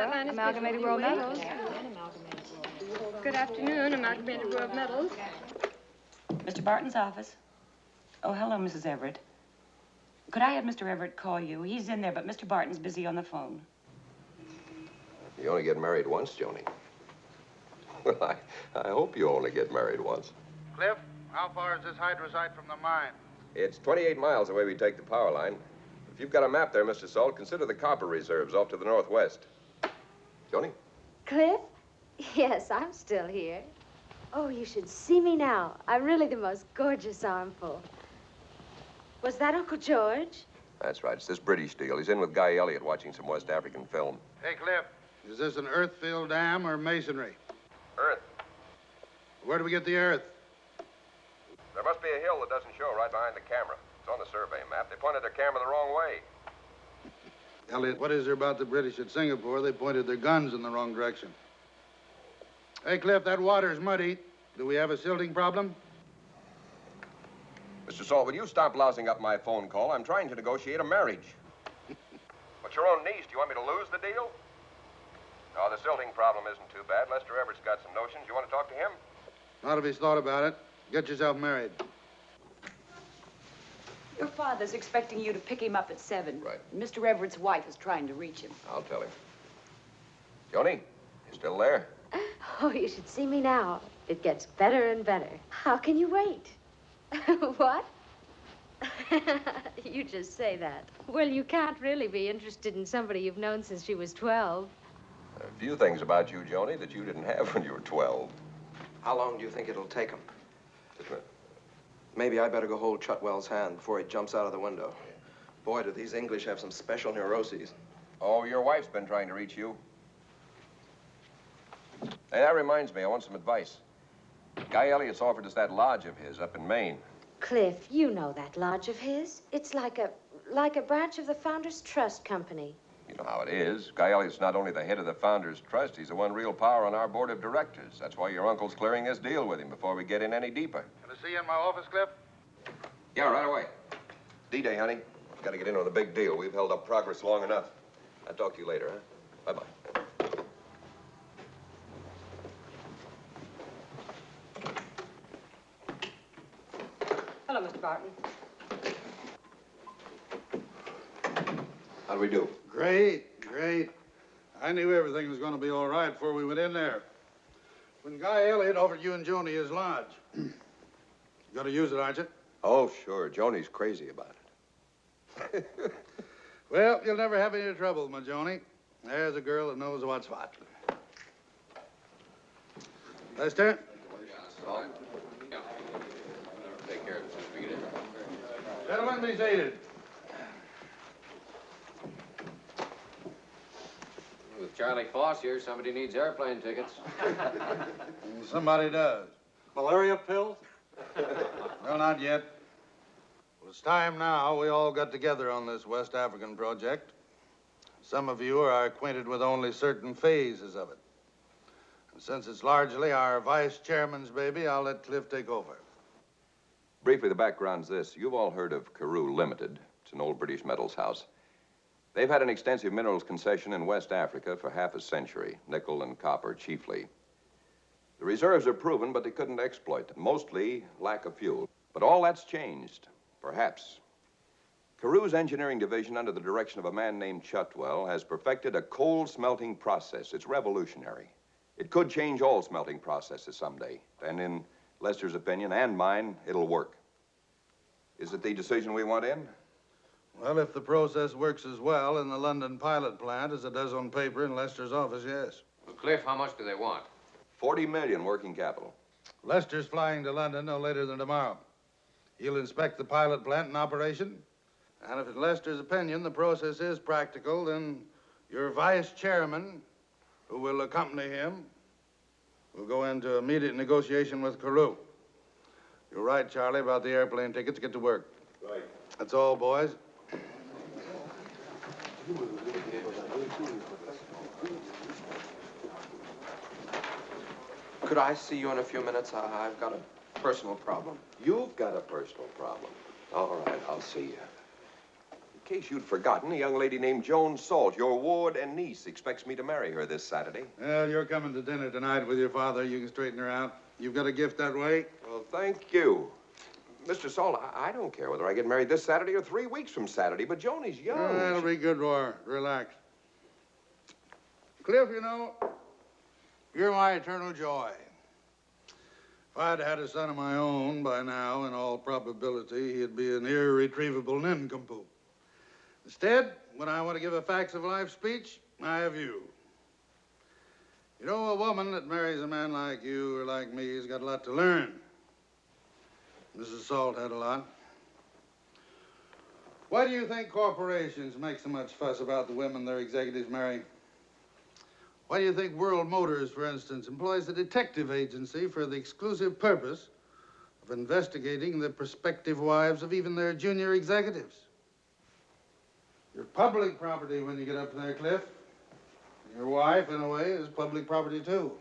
Amalgamated World Metals. Good afternoon, Amalgamated World Metals. Mr. Barton's office. Oh, hello, Mrs. Everett. Could I have Mr. Everett call you? He's in there, but Mr. Barton's busy on the phone. You only get married once, Joni. Well, I hope you only get married once. Cliff, how far is this hydrosite from the mine? It's 28 miles away we take the power line. If you've got a map there, Mr. Salt, consider the copper reserves off to the northwest. Joni? Cliff? Yes, I'm still here. Oh, you should see me now. I'm really the most gorgeous armful. Was that Uncle George? That's right. It's this British deal. He's in with Guy Elliott watching some West African film. Hey, Cliff, is this an earth-filled dam or masonry? Earth. Where do we get the earth? There must be a hill that doesn't show right behind the camera. It's on the survey map. They pointed their camera the wrong way. Elliot, what is there about the British at Singapore? They pointed their guns in the wrong direction. Hey, Cliff, that water's muddy. Do we have a silting problem? Mr. Salt, will you stop lousing up my phone call? I'm trying to negotiate a marriage. What's your own niece? Do you want me to lose the deal? No, the silting problem isn't too bad. Lester Everett's got some notions. You want to talk to him? Not if he's thought about it. Get yourself married. Your father's expecting you to pick him up at 7. Right. Mr. Everett's wife is trying to reach him. I'll tell him. Joni, you still there? Oh, you should see me now. It gets better and better. How can you wait? What? You just say that. Well, you can't really be interested in somebody you've known since she was 12. There are a few things about you, Joni, that you didn't have when you were 12. How long do you think it'll take him? Just a minute. Maybe I better go hold Chutwell's hand before he jumps out of the window. Boy, do these English have some special neuroses. Oh, your wife's been trying to reach you. Hey, that reminds me, I want some advice. Guy Elliott's offered us that lodge of his up in Maine. Cliff, you know that lodge of his. It's like a branch of the Founders Trust Company. You know how it is. Guy Elliott's not only the head of the Founders Trust, he's the one real power on our board of directors. That's why your uncle's clearing this deal with him before we get in any deeper. Can I see you in my office, Cliff? Yeah, right away. D-Day, honey. Got to get in on the big deal. We've held up progress long enough. I'll talk to you later, huh? Bye-bye. Hello, Mr. Barton. How do we do? Great, great. I knew everything was going to be all right before we went in there. When Guy Elliott offered you and Joni his lodge, you going to use it, aren't you? Oh, sure. Joni's crazy about it. Well, you'll never have any trouble, my Joni. There's a girl that knows what's what. Lester? Take care of it since we get in. Gentlemen, be seated. With Charlie Foss here, somebody needs airplane tickets. Somebody does. Malaria pills? Well, not yet. Well, it's time now we all got together on this West African project. Some of you are acquainted with only certain phases of it. And since it's largely our vice chairman's baby, I'll let Cliff take over. Briefly, the background's this. You've all heard of Carew Limited. It's an old British metals house. They've had an extensive minerals concession in West Africa for half a century, nickel and copper chiefly. The reserves are proven, but they couldn't exploit them, mostly lack of fuel. But all that's changed, perhaps. Carew's engineering division, under the direction of a man named Chutwell, has perfected a coal smelting process. It's revolutionary. It could change all smelting processes someday. And in Lester's opinion, and mine, it'll work. Is it the decision we want in? Well, if the process works as well in the London pilot plant as it does on paper in Lester's office, yes. Well, Cliff, how much do they want? 40 million working capital. Lester's flying to London no later than tomorrow. He'll inspect the pilot plant in operation. And if in Lester's opinion the process is practical, then your vice chairman, who will accompany him, will go into immediate negotiation with Carew. You're right, Charlie, about the airplane tickets. Get to work. Right. That's all, boys. Could I see you in a few minutes? I've got a personal problem. You've got a personal problem. All right, I'll see you. You case you'd forgotten, a young lady named Joan Salt, your ward and niece, expects me to marry her this Saturday. Well, you're coming to dinner tonight with your father. You can straighten her out. You've got a gift that way. Well, thank you. Mr. Salt, I don't care whether I get married this Saturday or 3 weeks from Saturday, but Joan is young. That'll be good, Roar. Relax. Cliff, you know, you're my eternal joy. If I'd had a son of my own by now, in all probability, he'd be an irretrievable nincompoop. Instead, when I want to give a facts of life speech, I have you. You know, a woman that marries a man like you or like me has got a lot to learn. Mrs. Salt had a lot. Why do you think corporations make so much fuss about the women their executives marry? Why do you think World Motors, for instance, employs a detective agency for the exclusive purpose of investigating the prospective wives of even their junior executives? You're public property when you get up there, Cliff. Your wife, in a way, is public property, too.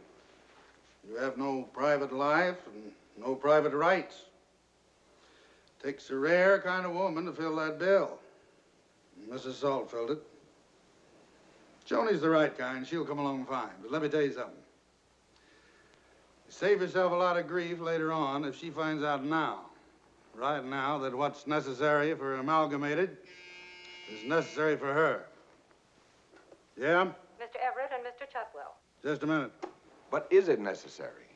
You have no private life and no private rights. Takes a rare kind of woman to fill that bill. Mrs. Salt filled it. Joni's the right kind. She'll come along fine. But let me tell you something. You save yourself a lot of grief later on if she finds out now, right now, that what's necessary for Amalgamated is necessary for her. Yeah? Mr. Everett and Mr. Chutwell. Just a minute. But is it necessary?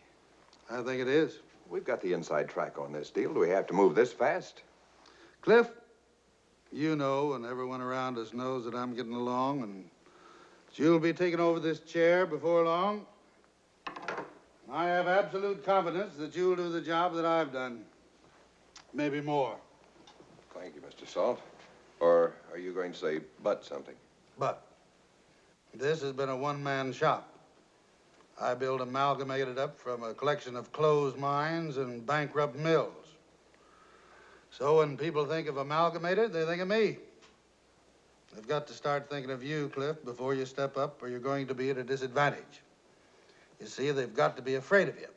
I think it is. We've got the inside track on this deal. Do we have to move this fast? Cliff, you know, and everyone around us knows that I'm getting along, and you'll be taking over this chair before long. I have absolute confidence that you'll do the job that I've done. Maybe more. Thank you, Mr. Salt. Or are you going to say but something? But this has been a one-man shop. I built Amalgamated up from a collection of closed mines and bankrupt mills. So when people think of Amalgamated, they think of me. They've got to start thinking of you, Cliff, before you step up, or you're going to be at a disadvantage. You see, they've got to be afraid of you.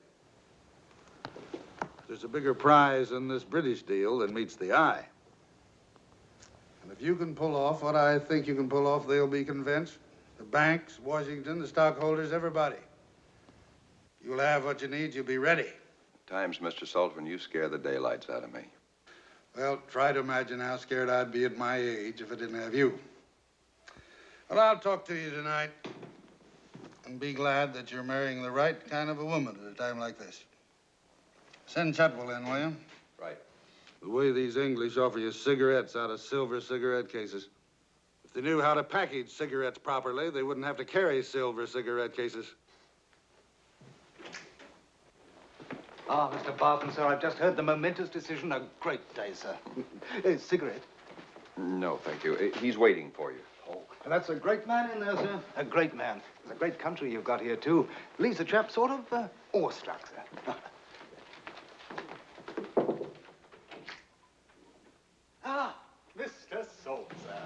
There's a bigger prize in this British deal than meets the eye. And if you can pull off what I think you can pull off, they'll be convinced. The banks, Washington, the stockholders, everybody. You'll have what you need. You'll be ready. At times, Mr. Salt, when you scare the daylights out of me. Well, try to imagine how scared I'd be at my age if I didn't have you. Well, I'll talk to you tonight. And be glad that you're marrying the right kind of a woman at a time like this. Send Chutwell in, will you? Right. The way these English offer you cigarettes out of silver cigarette cases. If they knew how to package cigarettes properly, they wouldn't have to carry silver cigarette cases. Ah, Mr. Barton, sir, I've just heard the momentous decision. A great day, sir. Cigarette? No, thank you. He's waiting for you. Oh, that's a great man in there, sir. A great man. It's a great country you've got here, too. Leaves a chap sort of awestruck, sir. Ah, Mr. Salt, sir.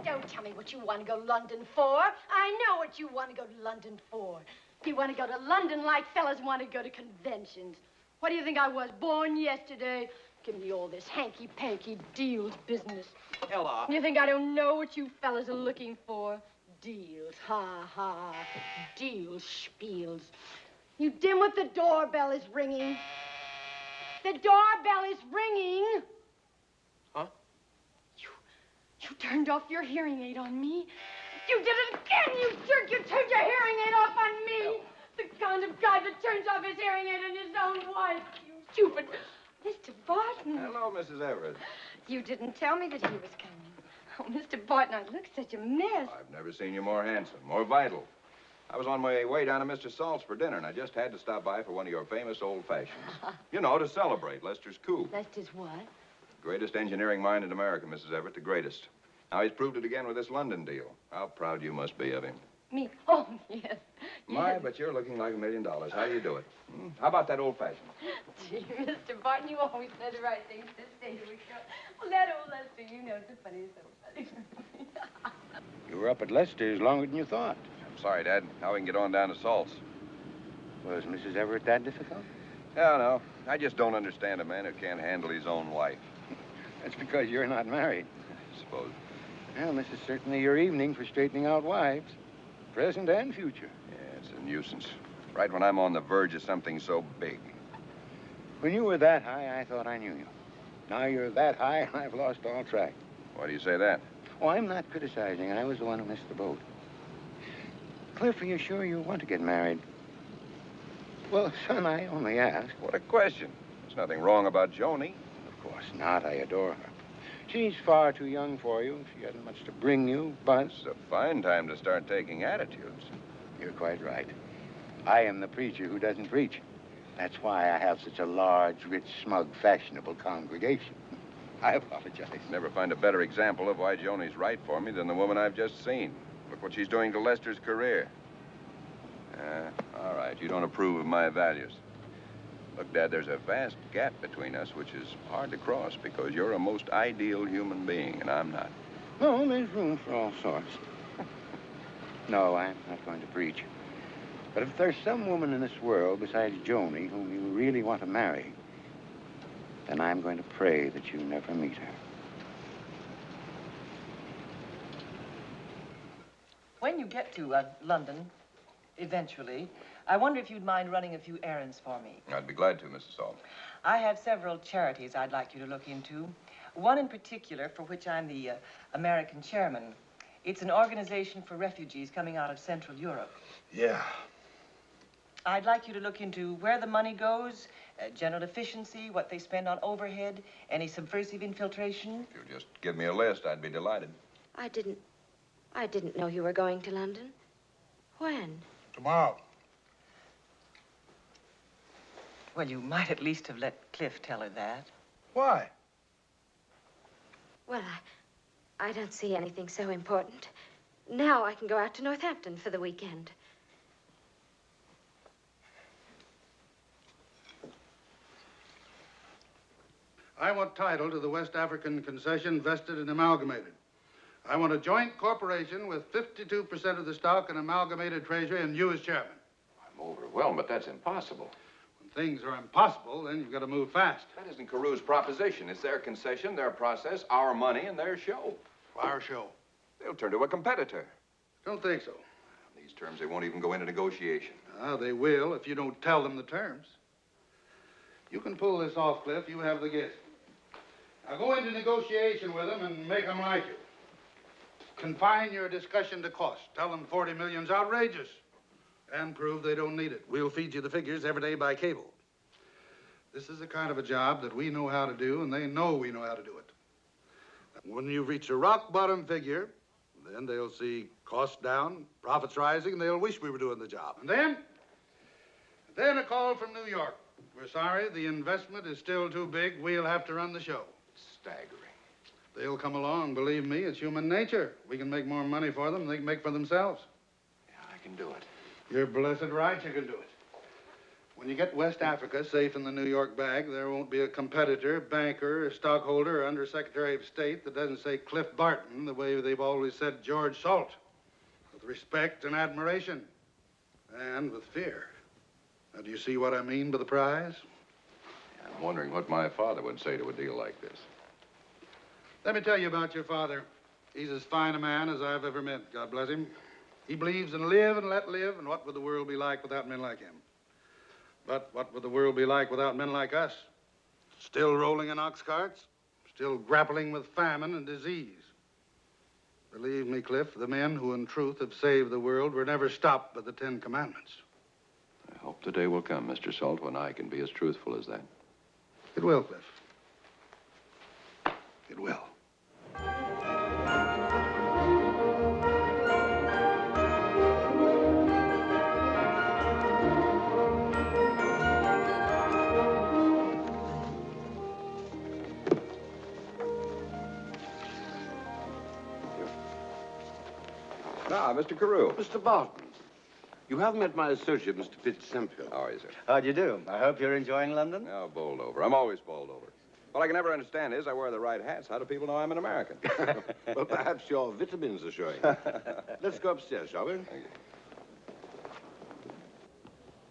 Don't tell me what you want to go to London for. I know what you want to go to London for. You want to go to London like fellas want to go to conventions. What do you think I was, born yesterday? Giving me all this hanky-panky deals business. Ella. You think I don't know what you fellas are looking for? Deals, ha-ha. Deals, spiels. You dimwit, the doorbell is ringing. The doorbell is ringing. Huh? You turned off your hearing aid on me. You did it again, you jerk! You turned your hearing aid off on me! The kind of guy that turns off his hearing aid on his own wife, you stupid... Mr. Barton. Hello, Mrs. Everett. You didn't tell me that he was coming. Oh, Mr. Barton, I look such a mess. I've never seen you more handsome, more vital. I was on my way down to Mr. Salt's for dinner, and I just had to stop by for one of your famous old fashions. You know, to celebrate Lester's coup. Lester's what? Greatest engineering mind in America, Mrs. Everett, the greatest. Now, he's proved it again with this London deal. How proud you must be of him. Me? Oh, yes. My, Yes. but you're looking like $1 million. How do you do it? How about that old-fashioned? Gee, Mr. Barton, you always say the right things to say to a girl. Well, that old Lester, you know, it's the funniest old funny. You were up at Lester's longer than you thought. I'm sorry, Dad. Now we can get on down to Salt's. Was Mrs. Everett that difficult? Yeah, no. I just don't understand a man who can't handle his own wife. That's because you're not married. I suppose. Well, this is certainly your evening for straightening out wives, present and future. Yeah, it's a nuisance. Right when I'm on the verge of something so big. When you were that high, I thought I knew you. Now you're that high, and I've lost all track. Why do you say that? Oh, I'm not criticizing. I was the one who missed the boat. Cliff, are you sure you want to get married? Well, son, I only ask. What a question. There's nothing wrong about Joni. Of course not. I adore her. She's far too young for you. She hasn't much to bring you, but... It's a fine time to start taking attitudes. You're quite right. I am the preacher who doesn't preach. That's why I have such a large, rich, smug, fashionable congregation. I apologize. Never find a better example of why Joni's right for me than the woman I've just seen. Look what she's doing to Lester's career. All right, you don't approve of my values. Look, Dad, there's a vast gap between us which is hard to cross because you're a most ideal human being and I'm not. No, there's room for all sorts. No, I'm not going to preach. But if there's some woman in this world besides Joni whom you really want to marry, then I'm going to pray that you never meet her. When you get to London, eventually, I wonder if you'd mind running a few errands for me. I'd be glad to, Mrs. Salt. I have several charities I'd like you to look into. One in particular, for which I'm the American chairman. It's an organization for refugees coming out of Central Europe. Yeah. I'd like you to look into where the money goes, general efficiency, what they spend on overhead, any subversive infiltration. If you'll just give me a list, I'd be delighted. I didn't know you were going to London. When? Tomorrow. Well, you might at least have let Cliff tell her that. Why? Well, I don't see anything so important. Now I can go out to Northampton for the weekend. I want title to the West African concession vested and amalgamated. I want a joint corporation with 52% of the stock and amalgamated treasury and you as chairman. I'm overwhelmed, but that's impossible. When things are impossible, then you've got to move fast. That isn't Carew's proposition. It's their concession, their process, our money, and their show. Our show. They'll turn to a competitor. Don't think so. On these terms, they won't even go into negotiation. They will if you don't tell them the terms. You can pull this off, Cliff. You have the gift. Now go into negotiation with them and make them like you. Confine your discussion to cost. Tell them 40 million's outrageous. And prove they don't need it. We'll feed you the figures every day by cable. This is the kind of a job that we know how to do, and they know we know how to do it. When you reach a rock bottom figure, then they'll see costs down, profits rising, and they'll wish we were doing the job. And then a call from New York. We're sorry, the investment is still too big. We'll have to run the show. Staggering. They'll come along. Believe me, it's human nature. We can make more money for them than they can make for themselves. Yeah, I can do it. You're blessed right you can do it. When you get West Africa safe in the New York bag, there won't be a competitor, banker, stockholder, or undersecretary of state that doesn't say Cliff Barton the way they've always said George Salt. With respect and admiration. And with fear. Now, do you see what I mean by the prize? Yeah, I'm wondering what my father would say to a deal like this. Let me tell you about your father. He's as fine a man as I've ever met, God bless him. He believes in live and let live, and what would the world be like without men like him? But what would the world be like without men like us? Still rolling in ox carts, still grappling with famine and disease. Believe me, Cliff, the men who in truth have saved the world were never stopped by the 10 Commandments. I hope the day will come, Mr. Salt, when I can be as truthful as that. It will, Cliff. It will. Ah, Mr. Carew. Mr. Barton, you have met my associate, Mr. Fitzsempion. How are you, sir? How do you do? I hope you're enjoying London. No, bowled over. I'm always bowled over. What I can never understand is I wear the right hats. How do people know I'm an American? Well, perhaps your vitamins are showing. Let's go upstairs, shall we? Thank you.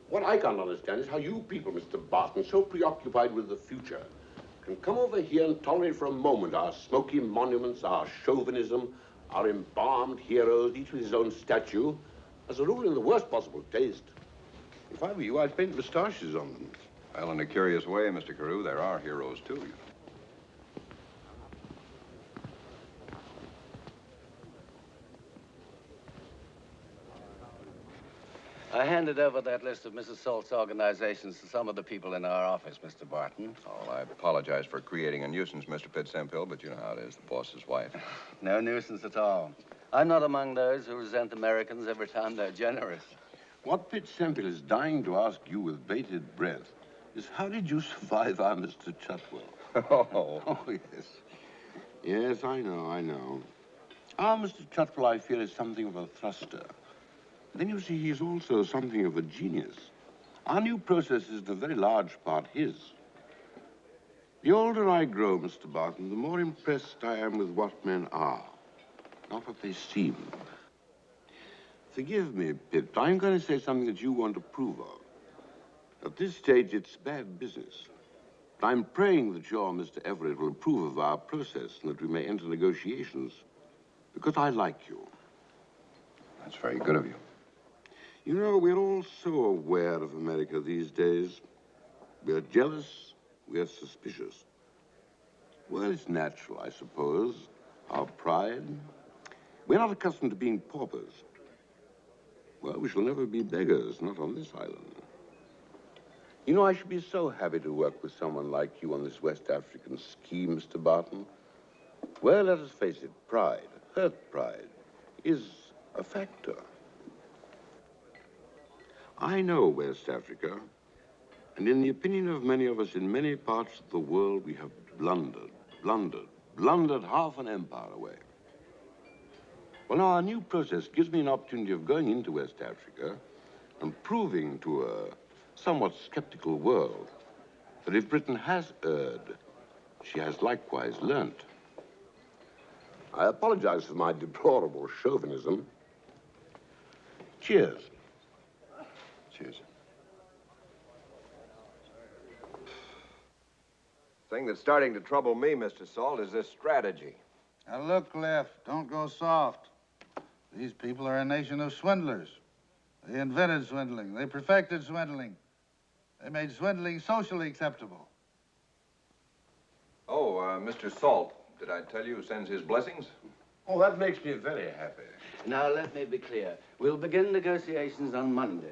What I can't understand is how you people, Mr. Barton, so preoccupied with the future, can come over here and tolerate for a moment our smoky monuments, our chauvinism, our embalmed heroes, each with his own statue, as a rule in the worst possible taste. If I were you, I'd paint moustaches on them. Well, in a curious way, Mr. Carew, there are heroes, too. I handed over that list of Mrs. Salt's organizations to some of the people in our office, Mr. Barton. Oh, I apologize for creating a nuisance, Mr. Pitsempill, but you know how it is, the boss's wife. No nuisance at all. I'm not among those who resent Americans every time they're generous. What Pitsempill is dying to ask you with bated breath is how did you survive our Mr. Chutwell? Oh, yes. Yes, I know. Our Mr. Chutwell, I fear, is something of a thruster. Then you see, he's also something of a genius. Our new process is in a very large part his. The older I grow, Mr. Barton, the more impressed I am with what men are, not what they seem. Forgive me, Pitt. I'm going to say something that you won't approve of. At this stage, it's bad business. I'm praying that your Mr. Everett will approve of our process and that we may enter negotiations, because I like you. That's very good of you. You know, we're all so aware of America these days. We're jealous, we're suspicious. Well, it's natural, I suppose. Our pride. We're not accustomed to being paupers. Well, we shall never be beggars, not on this island. You know, I should be so happy to work with someone like you on this West African scheme, Mr. Barton. Well, let us face it, pride, hurt pride, is a factor. I know West Africa, and in the opinion of many of us in many parts of the world, we have blundered half an empire away. Well, now, our new process gives me an opportunity of going into West Africa and proving to a somewhat skeptical world that if Britain has erred, she has likewise learnt. I apologize for my deplorable chauvinism. Cheers. Cheers. The thing that's starting to trouble me, Mr. Salt, is this strategy. Now look, left. Don't go soft. These people are a nation of swindlers. They invented swindling. They perfected swindling. They made swindling socially acceptable. Oh, Mr. Salt, did I tell you who sends his blessings? Oh, that makes me very happy. Now, let me be clear. We'll begin negotiations on Monday.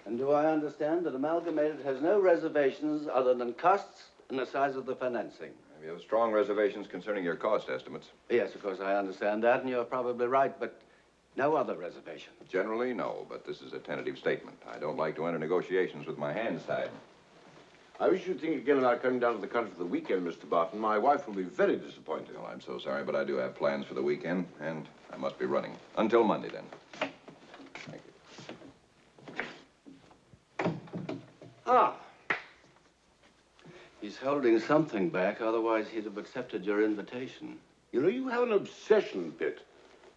And do I understand that Amalgamated has no reservations other than costs and the size of the financing? We have strong reservations concerning your cost estimates. Yes, of course, I understand that, and you're probably right, but no other reservations. Generally, no, but this is a tentative statement. I don't like to enter negotiations with my hands tied. I wish you'd think again about coming down to the country for the weekend, Mr. Barton. My wife will be very disappointed. Well, I'm so sorry, but I do have plans for the weekend, and I must be running. Until Monday, then. Thank you. Ah. He's holding something back, otherwise he'd have accepted your invitation. You know, you have an obsession, Pitt.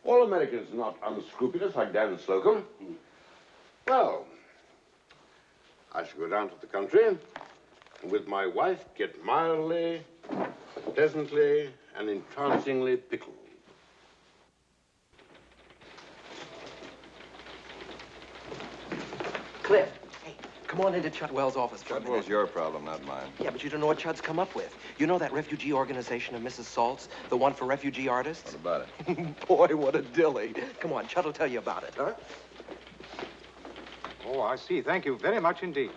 All Americans are not unscrupulous like Dan Slocum. Well, I shall go down to the country and with my wife get mildly, pleasantly, and entrancingly pickled. Cliff, hey, come on into Chutwell's office for a minute. Chutwell's your problem, not mine. Yeah, but you don't know what Chud's come up with. You know that refugee organization of Mrs. Salt's? The one for refugee artists? What about it? Boy, what a dilly. Come on, Chud will tell you about it, huh? Oh, I see. Thank you very much indeed.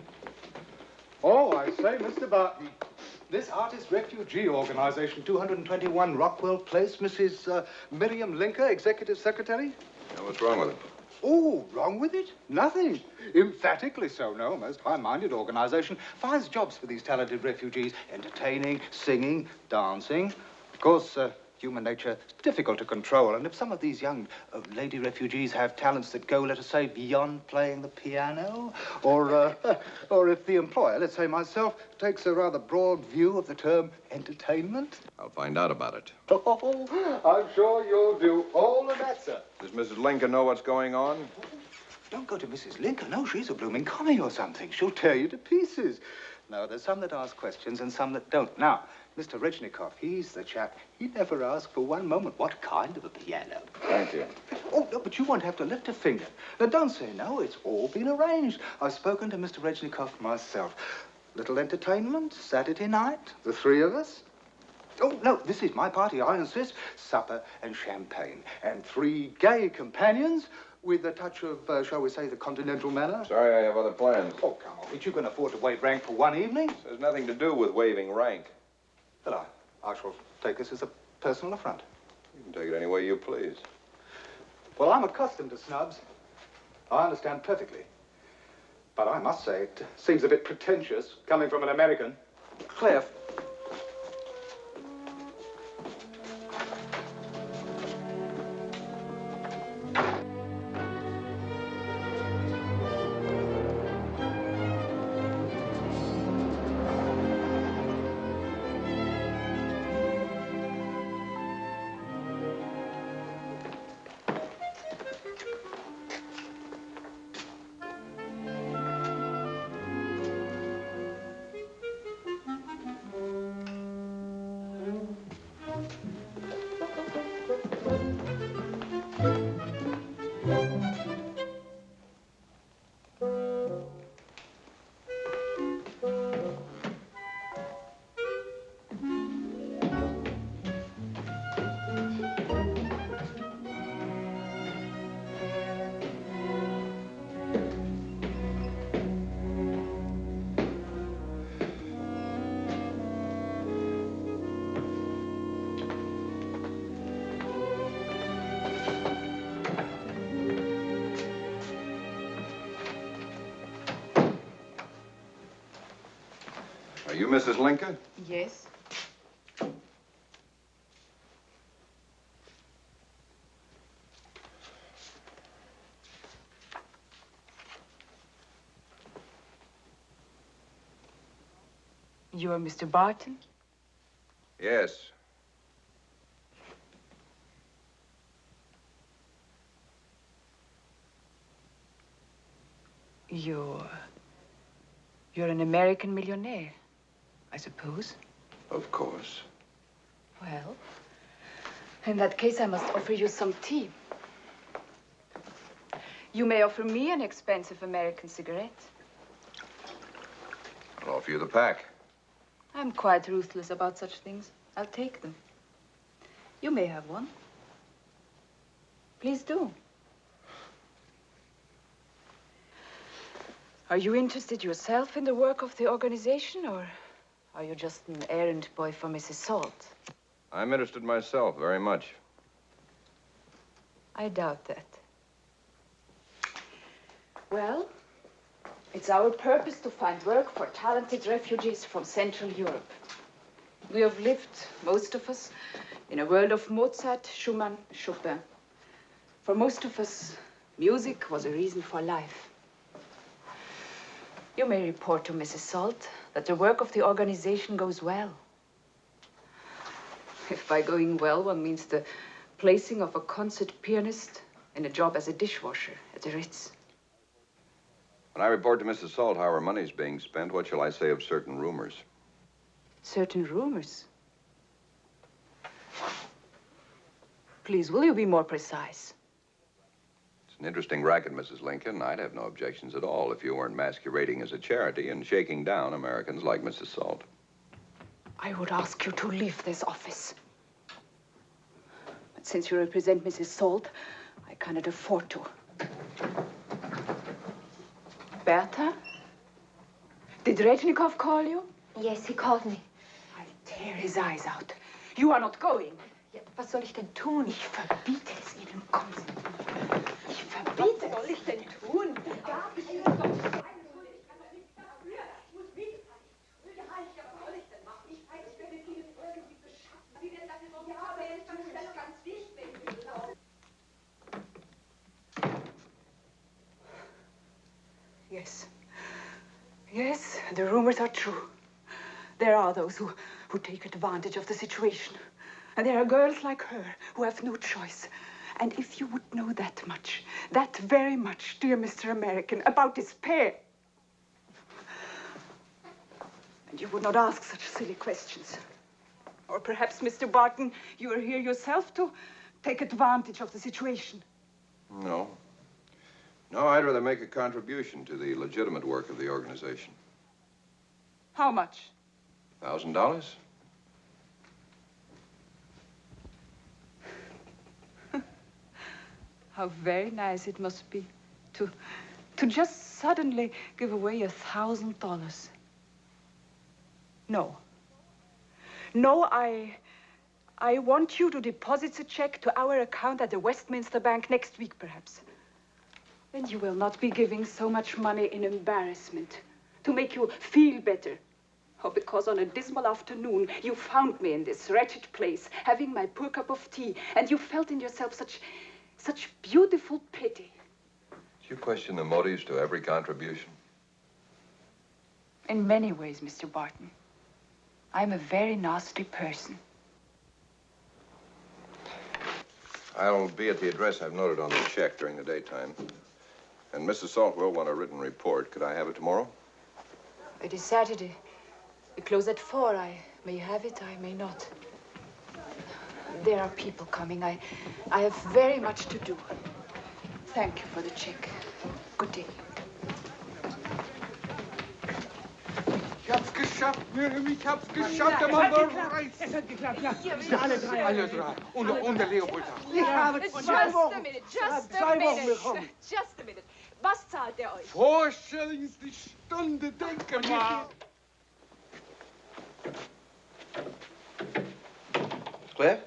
Oh, I say, Mr. Barton, this artist refugee organization, 221 Rockwell Place, Mrs. Miriam Linker, executive secretary? Now, what's wrong with it? Oh, wrong with it? Nothing. Emphatically so, no. Most high-minded organization finds jobs for these talented refugees, entertaining, singing, dancing. Of course, human nature is difficult to control, and if some of these young lady refugees have talents that go, let us say, beyond playing the piano, or if the employer, let's say myself, takes a rather broad view of the term entertainment. I'll find out about it. Oh, I'm sure you'll do all of that, sir. Does Mrs. Lincoln know what's going on? Don't go to Mrs. Lincoln. No, she's a blooming commie or something. She'll tear you to pieces. No, there's some that ask questions and some that don't. Now, Mr. Rezhnikov, he's the chap. He never asked for one moment what kind of a piano. Thank you. Oh, no, but you won't have to lift a finger. Now, don't say no. It's all been arranged. I've spoken to Mr. Rezhnikov myself. Little entertainment, Saturday night, the three of us. Oh, no, this is my party, I insist. Supper and champagne. And 3 gay companions with a touch of, shall we say, the continental manner. Sorry, I have other plans. Oh, come on. But you can afford to waive rank for one evening. This has nothing to do with waiving rank. Well, I shall take this as a personal affront. You can take it any way you please. Well, I'm accustomed to snubs. I understand perfectly. But I must say, it seems a bit pretentious coming from an American. Cliff. Are you Mrs. Lincoln? Yes. You are Mr. Barton? Yes. You're an American millionaire, I suppose. Of course. Well, in that case, I must offer you some tea. You may offer me an expensive American cigarette. I'll offer you the pack. I'm quite ruthless about such things. I'll take them. You may have one. Please do. Are you interested yourself in the work of the organization, or are you just an errand boy for Mrs. Salt? I'm interested myself, very much. I doubt that. Well, it's our purpose to find work for talented refugees from Central Europe. We have lived, most of us, in a world of Mozart, Schumann, Chopin. For most of us, music was a reason for life. You may report to Mrs. Salt that the work of the organization goes well. If by going well, one means the placing of a concert pianist in a job as a dishwasher at the Ritz. When I report to Mrs. Salt how our money's being spent, what shall I say of certain rumors? Certain rumors? Please, will you be more precise? It's an interesting racket, Mrs. Lincoln. I'd have no objections at all if you weren't masquerading as a charity and shaking down Americans like Mrs. Salt. I would ask you to leave this office. But since you represent Mrs. Salt, I cannot afford to. Bertha? Did Rezhnikov call you? Yes, he called me. I'll tear his eyes out. You are not going. Ja, was soll ich denn tun? Ich verbiete es Ihnen. Kommen Sie. Ich verbiete Was soll ich denn tun? Yes. Yes, the rumors are true. There are those who take advantage of the situation. And there are girls like her who have no choice And if you would know that much, that very much, dear Mr. American, about despair, and you would not ask such silly questions. Or perhaps, Mr. Barton, you are here yourself to take advantage of the situation. No. No, I'd rather make a contribution to the legitimate work of the organization. How much? $1,000? How very nice it must be to just suddenly give away $1,000. No. No, I want you to deposit a check to our account at the Westminster Bank next week, perhaps. Then you will not be giving so much money in embarrassment to make you feel better. Or because on a dismal afternoon you found me in this wretched place, having my poor cup of tea, and you felt in yourself such beautiful pity. Do you question the motives to every contribution? In many ways, Mr. Barton. I'm a very nasty person. I'll be at the address I've noted on the check during the daytime. And Mrs. Salt will want a written report. Could I have it tomorrow? It is Saturday. We close at 4. I may have it, I may not. There are people coming. I have very much to do. Thank you for the check. Good day. Ich hab's geschafft, Miriam, ich hab's geschafft, der Mann war reich. Es hat geklappt, ja. Ja, alle drei. Alle drei. Und der Leopold. Ich habe Just 2 Wochen. a minute, just a 2 Wochen minute. bekommen. Just a minute. Was zahlt er euch? Vorstellung ist die Stunde, denke mal. Cliff?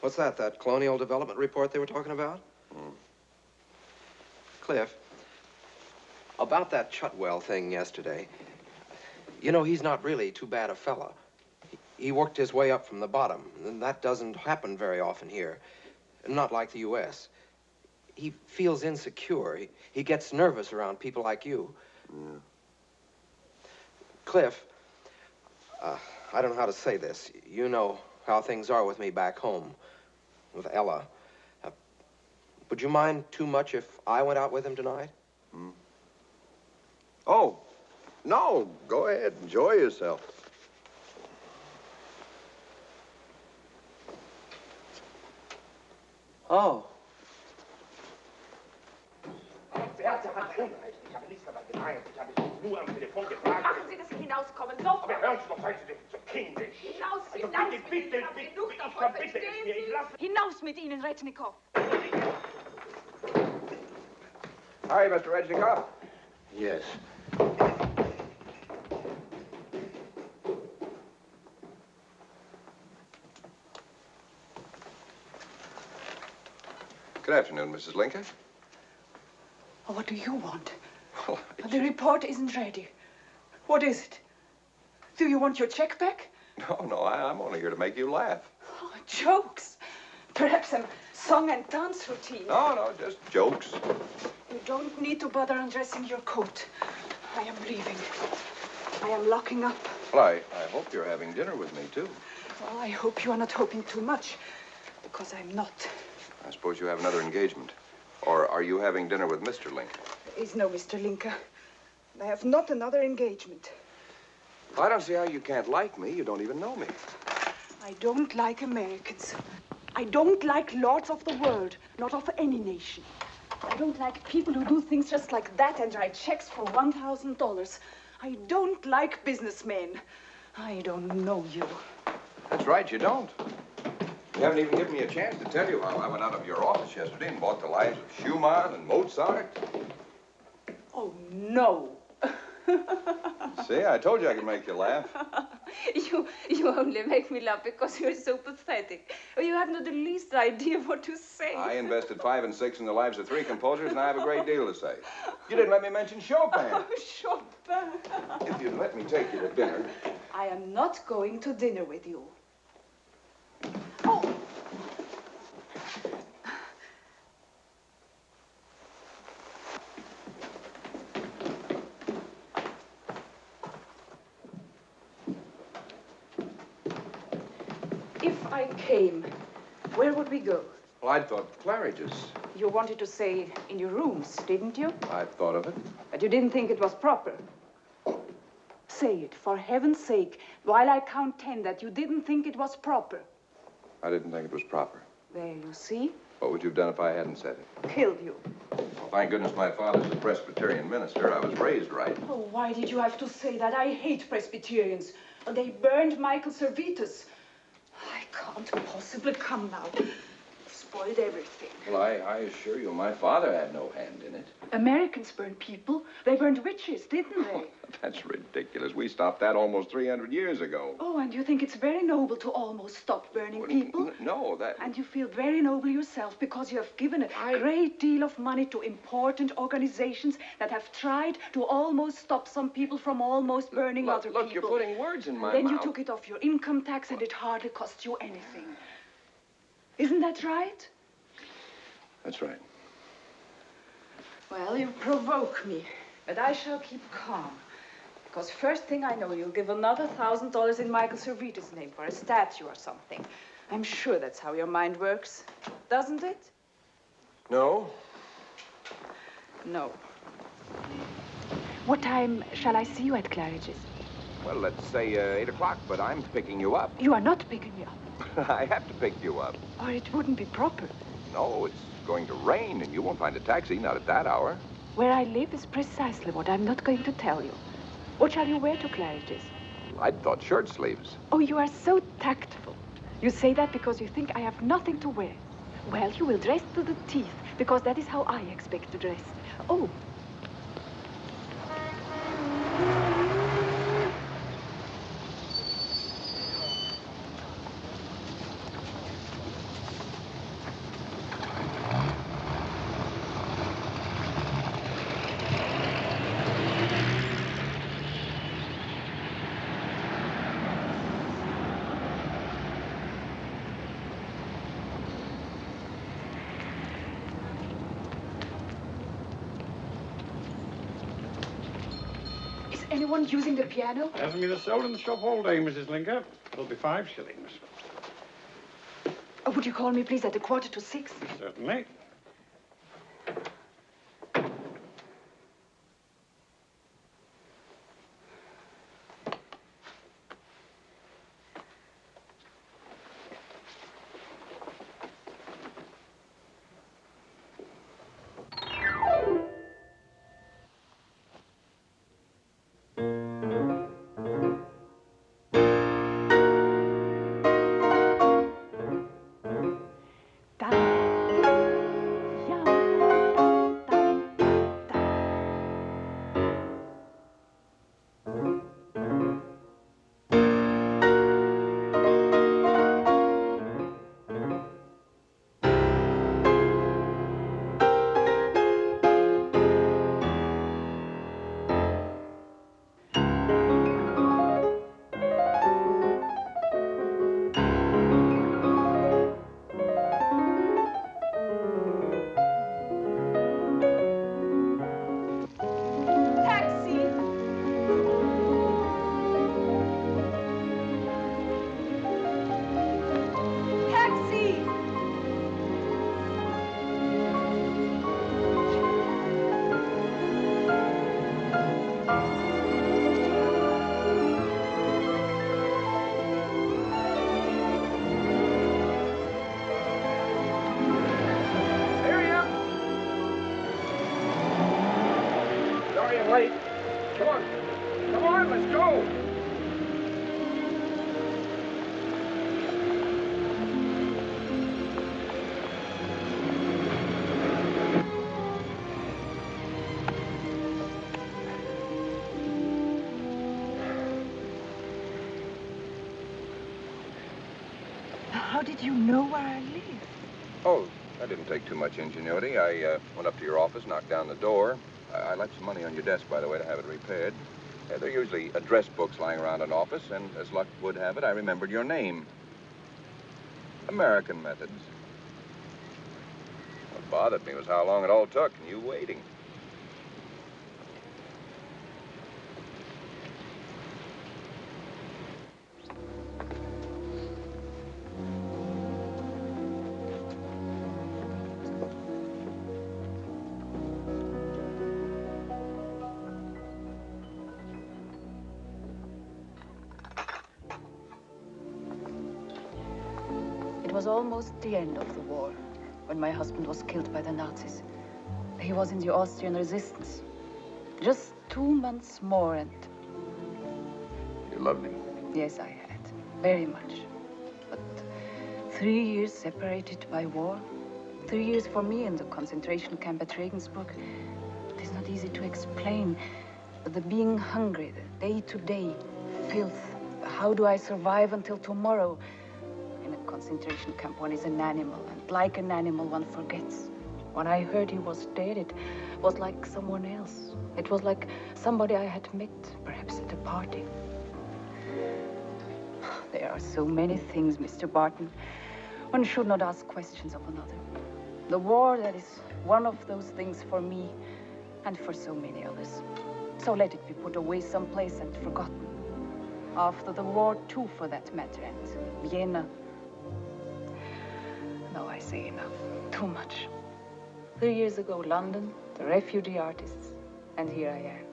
What's that? That colonial development report they were talking about? Cliff, about that Chutwell thing yesterday, you know, he's not really too bad a fella. He worked his way up from the bottom, and that doesn't happen very often here. Not like the U.S. He feels insecure. He gets nervous around people like you. Yeah. Cliff, I don't know how to say this. You know how things are with me back home, with Ella. Would you mind too much if I went out with him tonight? Oh, no. Go ahead. Enjoy yourself. Oh. Wer hat Unrecht? Ich habe nichts dabei gemeint. Ich habe es nur am Telefon gefragt. Machen Sie, dass Sie hinauskommen, sofort. Aber hören Sie doch, seien Sie nicht so kindisch. Hinaus, Also hinaus bitte, mit bitte, Ihnen. bitte, Genug ich davon, verbitte es verstehen mir. Ich Sie? lasse... Hinaus mit Ihnen, Retschnikow. Hi, Mr. Redgikoff. Yes. Good afternoon, Mrs. Lincoln. Oh, what do you want? Well, The report isn't ready. What is it? Do you want your check back? No, I'm only here to make you laugh. Oh, jokes. Perhaps some song and dance routine. No, just jokes. You don't need to bother undressing your coat. I am leaving. I am locking up. Well, I hope you're having dinner with me, too. Well, I hope you are not hoping too much, because I'm not. I suppose you have another engagement. Or are you having dinner with Mr. Lincoln? There is no Mr. Lincoln. I have not another engagement. I don't see how you can't like me. You don't even know me. I don't like Americans. I don't like lords of the world, not of any nation. I don't like people who do things just like that and write checks for $1,000. I don't like businessmen. I don't know you. That's right, you don't. You haven't even given me a chance to tell you how I went out of your office yesterday and bought the lives of Schumann and Mozart. Oh, no. See, I told you I could make you laugh. You only make me laugh because you're so pathetic. You have not the least idea what to say. I invested 5 and 6 in the lives of 3 composers, and I have a great deal to say. You didn't let me mention Chopin. Oh, Chopin. If you'd let me take you to dinner. I am not going to dinner with you. If I came Where would we go? Well, I thought Claridge's. You wanted to say in your rooms, didn't you? I thought of it. But you didn't think it was proper. Say it, for heaven's sake, while I count 10, that you didn't think it was proper. I didn't think it was proper. There, you see? What would you have done if I hadn't said it? Killed you. Well, thank goodness my father's a Presbyterian minister. I was raised right. Oh, why did you have to say that? I hate Presbyterians. They burned Michael Servetus. I can't possibly come now. Spoiled everything. Well, I assure you, my father had no hand in it. Americans burned people. They burned witches, didn't they? That's ridiculous. We stopped that almost 300 years ago. Oh, and you think it's very noble to almost stop burning people? No, that... And you feel very noble yourself because you have given a great deal of money to important organizations that have tried to almost stop some people from almost burning other people. Look, you're putting words in my Then mouth. you took it off your income tax and it hardly cost you anything. Isn't that right? That's right. Well, you provoke me, but I shall keep calm. Because first thing I know, you'll give another $1,000 in Michael Servetus' name for a statue or something. I'm sure that's how your mind works, doesn't it? No. No. What time shall I see you at Claridge's? Well, let's say 8 o'clock, but I'm picking you up. You are not picking me up. I have to pick you up. Or it wouldn't be proper. No, it's going to rain, and you won't find a taxi, not at that hour. Where I live is precisely what I'm not going to tell you. What shall you wear to Claridge's? I thought shirt sleeves. Oh, you are so tactful. You say that because you think I have nothing to wear. Well, you will dress to the teeth, because that is how I expect to dress. Oh. Anyone using the piano? Hasn't been a soul in the shop all day, Mrs. Linker. It'll be 5 shillings. Oh, would you call me, please, at 5:45? Certainly. Late. Come on. Come on, let's go. How did you know where I live? Oh, that didn't take too much ingenuity. I went up to your office, knocked down the door. I left some money on your desk, by the way, to have it repaired. There are usually address books lying around an office, and as luck would have it, I remembered your name. American Methods. What bothered me was how long it all took, and you waiting. was almost the end of the war when my husband was killed by the Nazis. He was in the Austrian resistance. Just 2 months more and... You loved him? Yes, I had. Very much. But 3 years separated by war. 3 years for me in the concentration camp at Regensburg. It is not easy to explain. The being hungry, the day-to-day filth. How do I survive until tomorrow? In a concentration camp, one is an animal, and like an animal, one forgets. When I heard he was dead, it was like someone else. It was like somebody I had met, perhaps at a party. There are so many things, Mr. Barton. One should not ask questions of another. The war, that is one of those things for me and for so many others. So let it be put away someplace and forgotten. After the war, too, for that matter, and Vienna. No, I say enough. Too much. 3 years ago, London, the refugee artists, and here I am.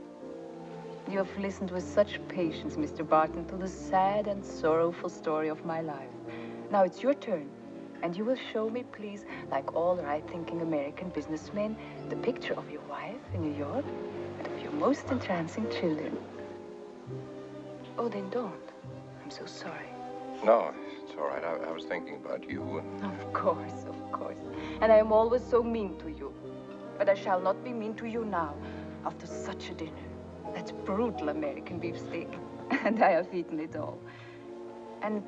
You have listened with such patience, Mr. Barton, to the sad and sorrowful story of my life. Now it's your turn, and you will show me, please, like all right-thinking American businessmen, the picture of your wife in New York and of your most entrancing children. Oh, then don't. I'm so sorry. No, it's all right. I was thinking about you and... Of course, of course. And I am always so mean to you. But I shall not be mean to you now, after such a dinner. That brutal American beefsteak. And I have eaten it all. And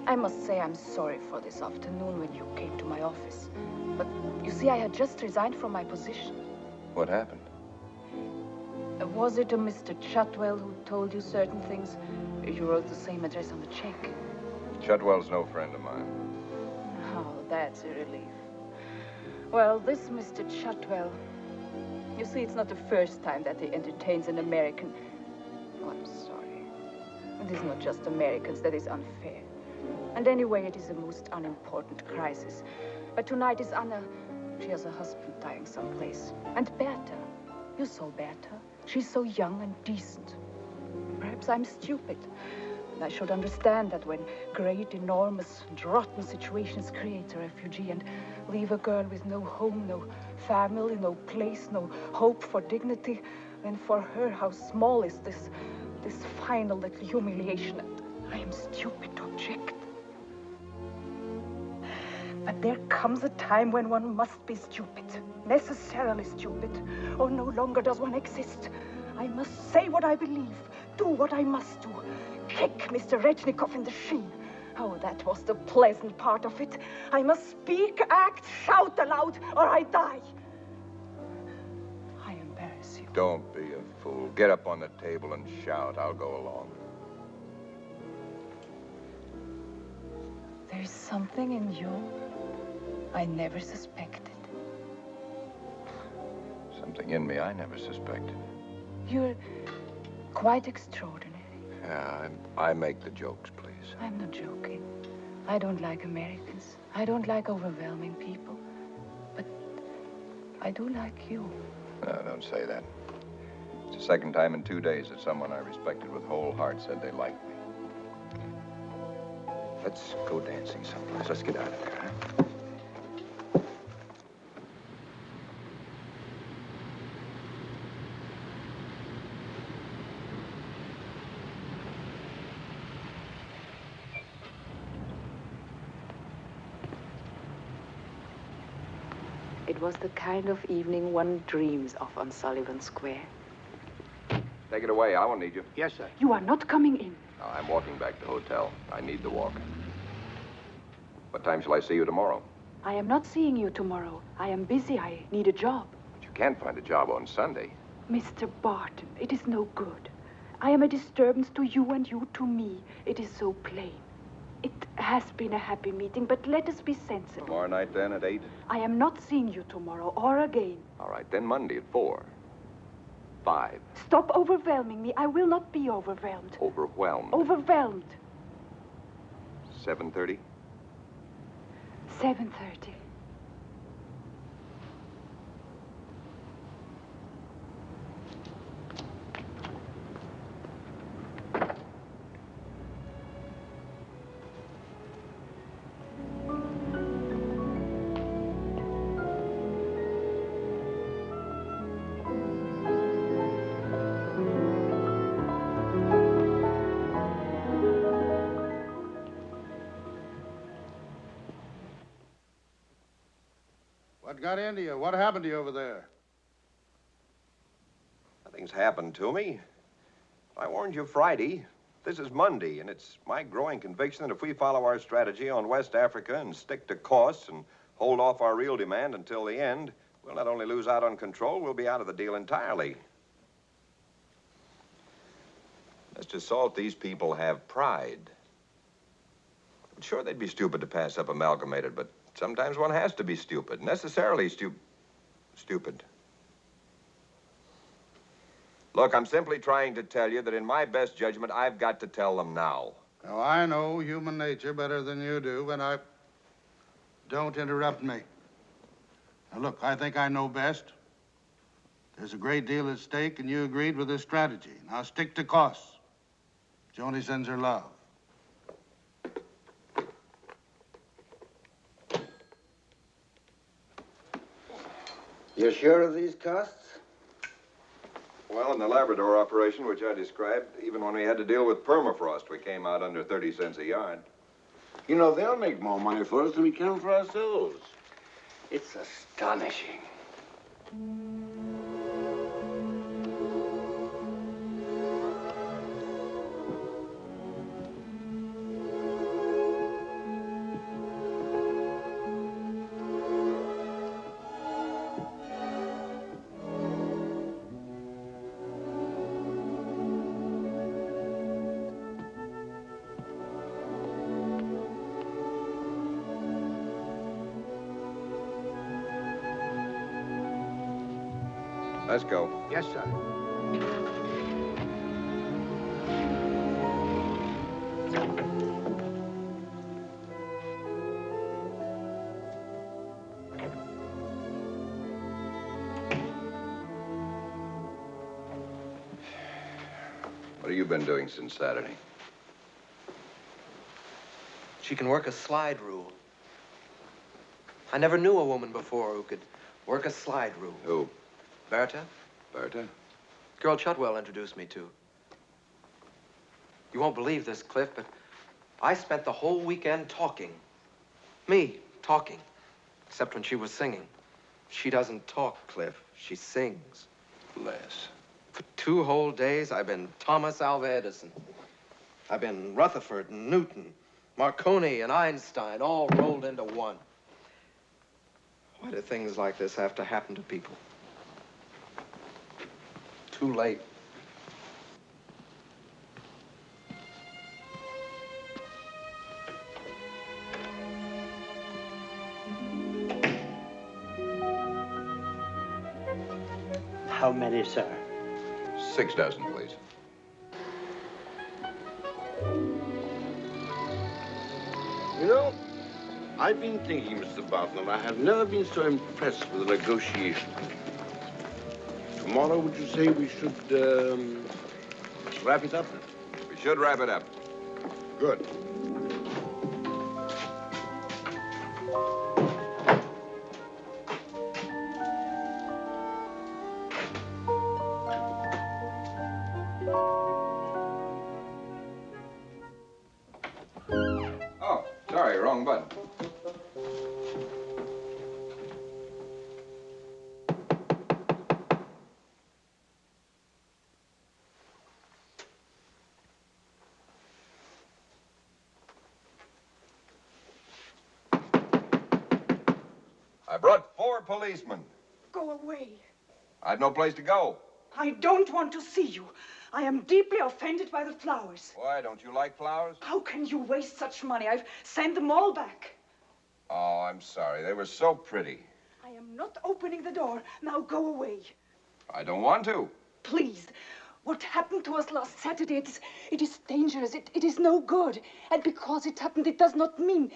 I must say I'm sorry for this afternoon when you came to my office. But you see, I had just resigned from my position. What happened? Was it a Mr. Chutwell who told you certain things? You wrote the same address on the check. Chutwell's no friend of mine. Oh, that's a relief. Well, this Mr. Chutwell, you see, it's not the first time that he entertains an American. Oh, I'm sorry. It is not just Americans, that is unfair. And anyway, it is a most unimportant crisis. But tonight is Anna. She has a husband dying someplace. And Bertha. You saw Bertha. She's so young and decent. Perhaps I'm stupid. And I should understand that when great, enormous, and rotten situations create a refugee and leave a girl with no home, no family, no place, no hope for dignity, then for her, how small is this final little humiliation. And I am stupid to object. But there comes a time when one must be stupid, necessarily stupid, or no longer does one exist. I must say what I believe, do what I must do, kick Mr. Rechnikov in the shin. Oh, that was the pleasant part of it. I must speak, act, shout aloud, or I die. I embarrass you. Don't be a fool. Get up on the table and shout. I'll go along. There's something in you I never suspected. Something in me I never suspected. You're quite extraordinary. Yeah, I make the jokes, please. I'm not joking. I don't like Americans. I don't like overwhelming people. But I do like you. No, don't say that. It's the second time in 2 days that someone I respected with whole heart said they liked me. Let's go dancing someplace. Let's get out of here, huh? It was the kind of evening one dreams of on Sullivan Square. Take it away. I won't need you. Yes, sir. You are not coming in. No, I'm walking back to the hotel. I need the walk. What time shall I see you tomorrow? I am not seeing you tomorrow. I am busy. I need a job. But you can't find a job on Sunday. Mr. Barton, it is no good. I am a disturbance to you and you to me. It is so plain. It has been a happy meeting, but let us be sensible. Tomorrow night, then, at 8? I am not seeing you tomorrow or again. All right, then Monday at 4. 5. Stop overwhelming me. I will not be overwhelmed. Overwhelmed. Overwhelmed. 7:30? 7:30. What got into you? What happened to you over there? Nothing's happened to me. I warned you Friday. This is Monday, and it's my growing conviction that if we follow our strategy on West Africa and stick to costs and hold off our real demand until the end, we'll not only lose out on control, we'll be out of the deal entirely. Mr. Salt, these people have pride. I'm sure they'd be stupid to pass up Amalgamated, but sometimes one has to be stupid, necessarily stupid. Look, I'm simply trying to tell you that in my best judgment, I've got to tell them now. Now, I know human nature better than you do, but I... Don't interrupt me. Now, look, I think I know best. There's a great deal at stake, and you agreed with this strategy. Now, stick to costs. Joni sends her love. You're sure of these costs? Well, in the Labrador operation, which I described, even when we had to deal with permafrost, we came out under 30 cents a yard. You know, they'll make more money for us than we can for ourselves. It's astonishing. Let's go. Yes, sir. What have you been doing since Saturday? She can work a slide rule. I never knew a woman before who could work a slide rule. Who? Berta? Berta? Girl Chutwell introduced me to. You won't believe this, Cliff, but I spent the whole weekend talking. Me, talking. Except when she was singing. She doesn't talk, Cliff. She sings. Bless. For 2 whole days, I've been Thomas Alva Edison. I've been Rutherford and Newton, Marconi and Einstein, all rolled into one. Why do things like this have to happen to people? Too late. How many, sir? 6 dozen, please. You know, I've been thinking, Mr. Barton, I have never been so impressed with a negotiation. Tomorrow, would you say we should wrap it up? We should wrap it up. Good. Oh, sorry, wrong button. I brought 4 policemen. Go away. I've no place to go. I don't want to see you. I am deeply offended by the flowers. Why, don't you like flowers? How can you waste such money? I've sent them all back. Oh, I'm sorry. They were so pretty. I am not opening the door. Now go away. I don't want to. Please. What happened to us last Saturday, it is dangerous. It is no good. And because it happened, it does not mean.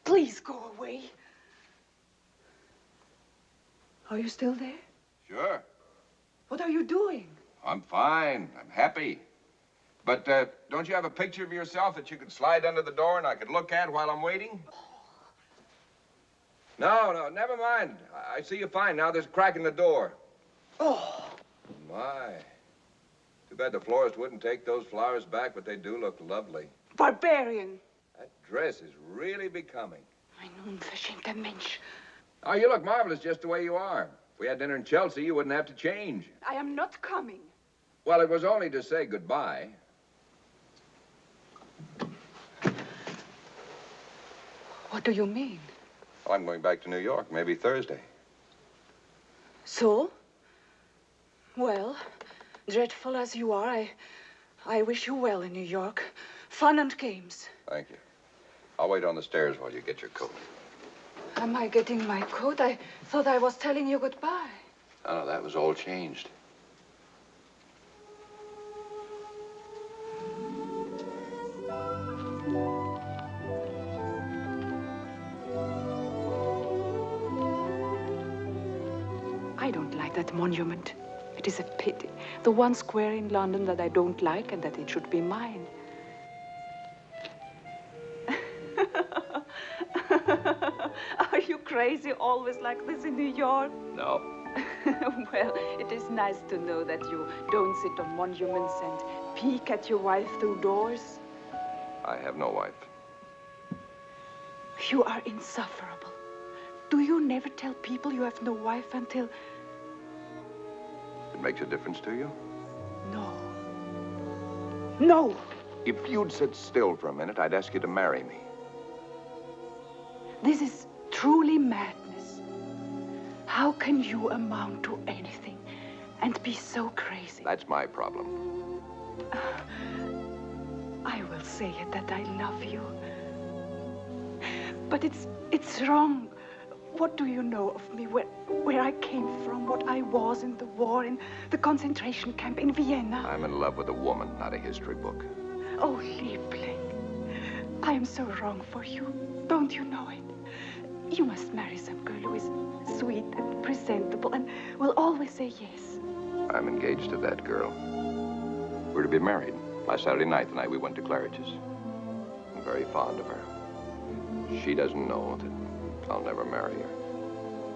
Please go away. Are you still there? Sure. What are you doing? I'm fine. I'm happy. But don't you have a picture of yourself that you could slide under the door and I could look at while I'm waiting? No, never mind. I see you fine now. There's a crack in the door. Oh. My. Too bad the florist wouldn't take those flowers back, but they do look lovely. Barbarian. That dress is really becoming. Ein unverschämter Mensch. Oh, you look marvelous just the way you are. If we had dinner in Chelsea, you wouldn't have to change. I am not coming. Well, it was only to say goodbye. What do you mean? Well, I'm going back to New York, maybe Thursday. So? Well, dreadful as you are, I wish you well in New York. Fun and games. Thank you. I'll wait on the stairs while you get your coat. Am I getting my coat? I thought I was telling you goodbye. Oh, that was all changed. I don't like that monument. It is a pity. The one square in London that I don't like and that it should be mine. Are you crazy always like this in New York? No. Well, it is nice to know that you don't sit on monuments and peek at your wife through doors. I have no wife. You are insufferable. Do you never tell people you have no wife until... It makes a difference to you? No. No! If you'd sit still for a minute, I'd ask you to marry me. This is truly madness. How can you amount to anything and be so crazy? That's my problem. I will say it that I love you. But it's wrong. What do you know of me? Where I came from, what I was in the war, in the concentration camp in Vienna? I'm in love with a woman, not a history book. Oh, Liebling, I am so wrong for you. Don't you know it? You must marry some girl who is sweet and presentable and will always say yes. I'm engaged to that girl. We're to be married. Last Saturday night, the night we went to Claridge's. I'm very fond of her. She doesn't know that I'll never marry her.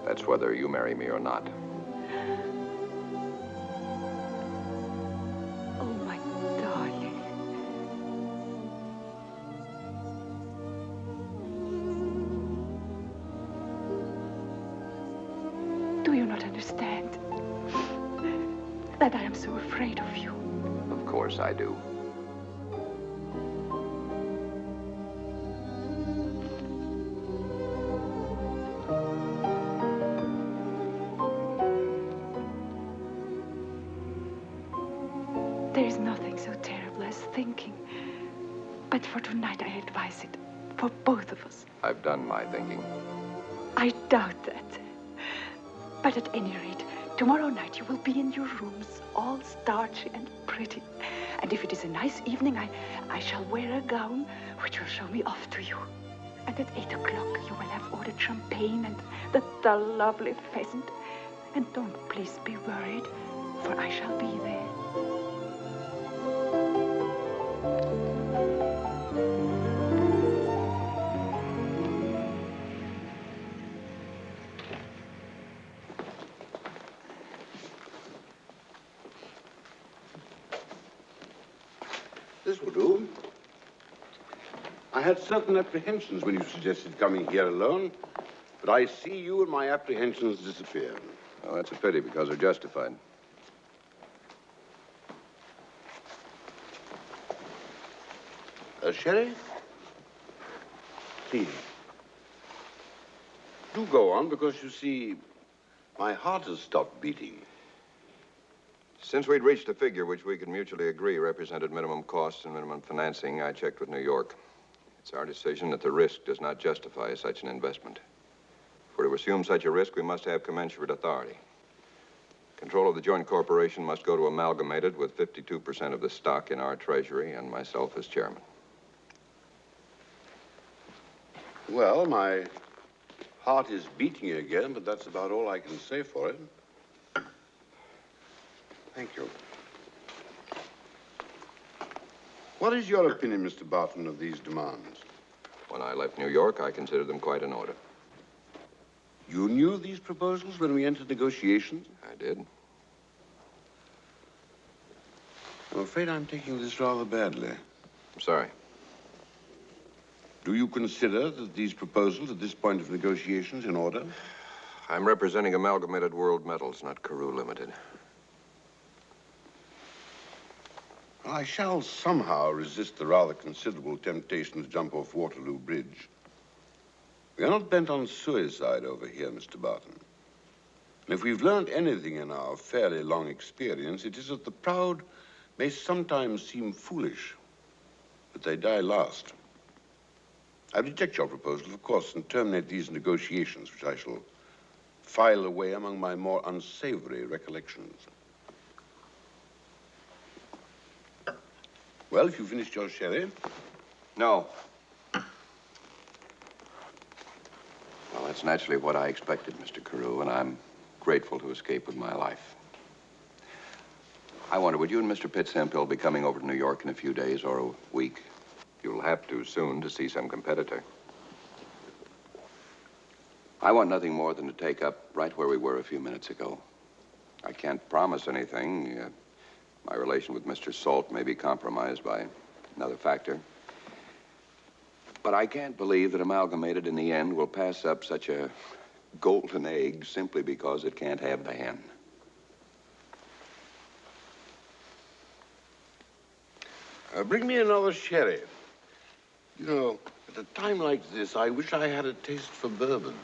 That's whether you marry me or not. Oh, my darling. Do you not understand that I am so afraid of you? Of course I do. There is nothing so terrible as thinking. But for tonight, I advise it for both of us. I've done my thinking. I doubt that. But at any rate, tomorrow night you will be in your rooms, all starchy and pretty. And if it is a nice evening, I shall wear a gown which will show me off to you. And at 8 o'clock, you will have ordered champagne and the lovely pheasant. And don't please be worried, for I shall be there. This will do. I had certain apprehensions when you suggested coming here alone, but I see you and my apprehensions disappear. Well, that's a pity because they're justified. Sherry? Please. Do go on, because you see, my heart has stopped beating. Since we'd reached a figure which we could mutually agree represented minimum costs and minimum financing, I checked with New York. It's our decision that the risk does not justify such an investment. If we're to assume such a risk, we must have commensurate authority. Control of the joint corporation must go to Amalgamated with 52% of the stock in our treasury and myself as chairman. Well, my heart is beating again, but that's about all I can say for it. Thank you. What is your opinion, Mr. Barton, of these demands? When I left New York, I considered them quite in order. You knew of these proposals when we entered negotiations? I did. I'm afraid I'm taking this rather badly. I'm sorry. Do you consider that these proposals at this point of negotiations in order? I'm representing Amalgamated World Metals, not Carew Limited. I shall somehow resist the rather considerable temptation to jump off Waterloo Bridge. We are not bent on suicide over here, Mr. Barton. And if we've learned anything in our fairly long experience, it is that the proud may sometimes seem foolish, but they die last. I reject your proposal, of course, and terminate these negotiations, which I shall file away among my more unsavory recollections. Well, if you finished your sherry? No. Well, that's naturally what I expected, Mr. Carew, and I'm grateful to escape with my life. I wonder, would you and Mr. Pitts-Hemphill be coming over to New York in a few days or a week? You'll have to soon to see some competitor. I want nothing more than to take up right where we were a few minutes ago. I can't promise anything. My relation with Mr. Salt may be compromised by another factor. But I can't believe that Amalgamated in the end will pass up such a golden egg simply because it can't have the hen. Bring me another sherry. You know, at a time like this, I wish I had a taste for bourbon.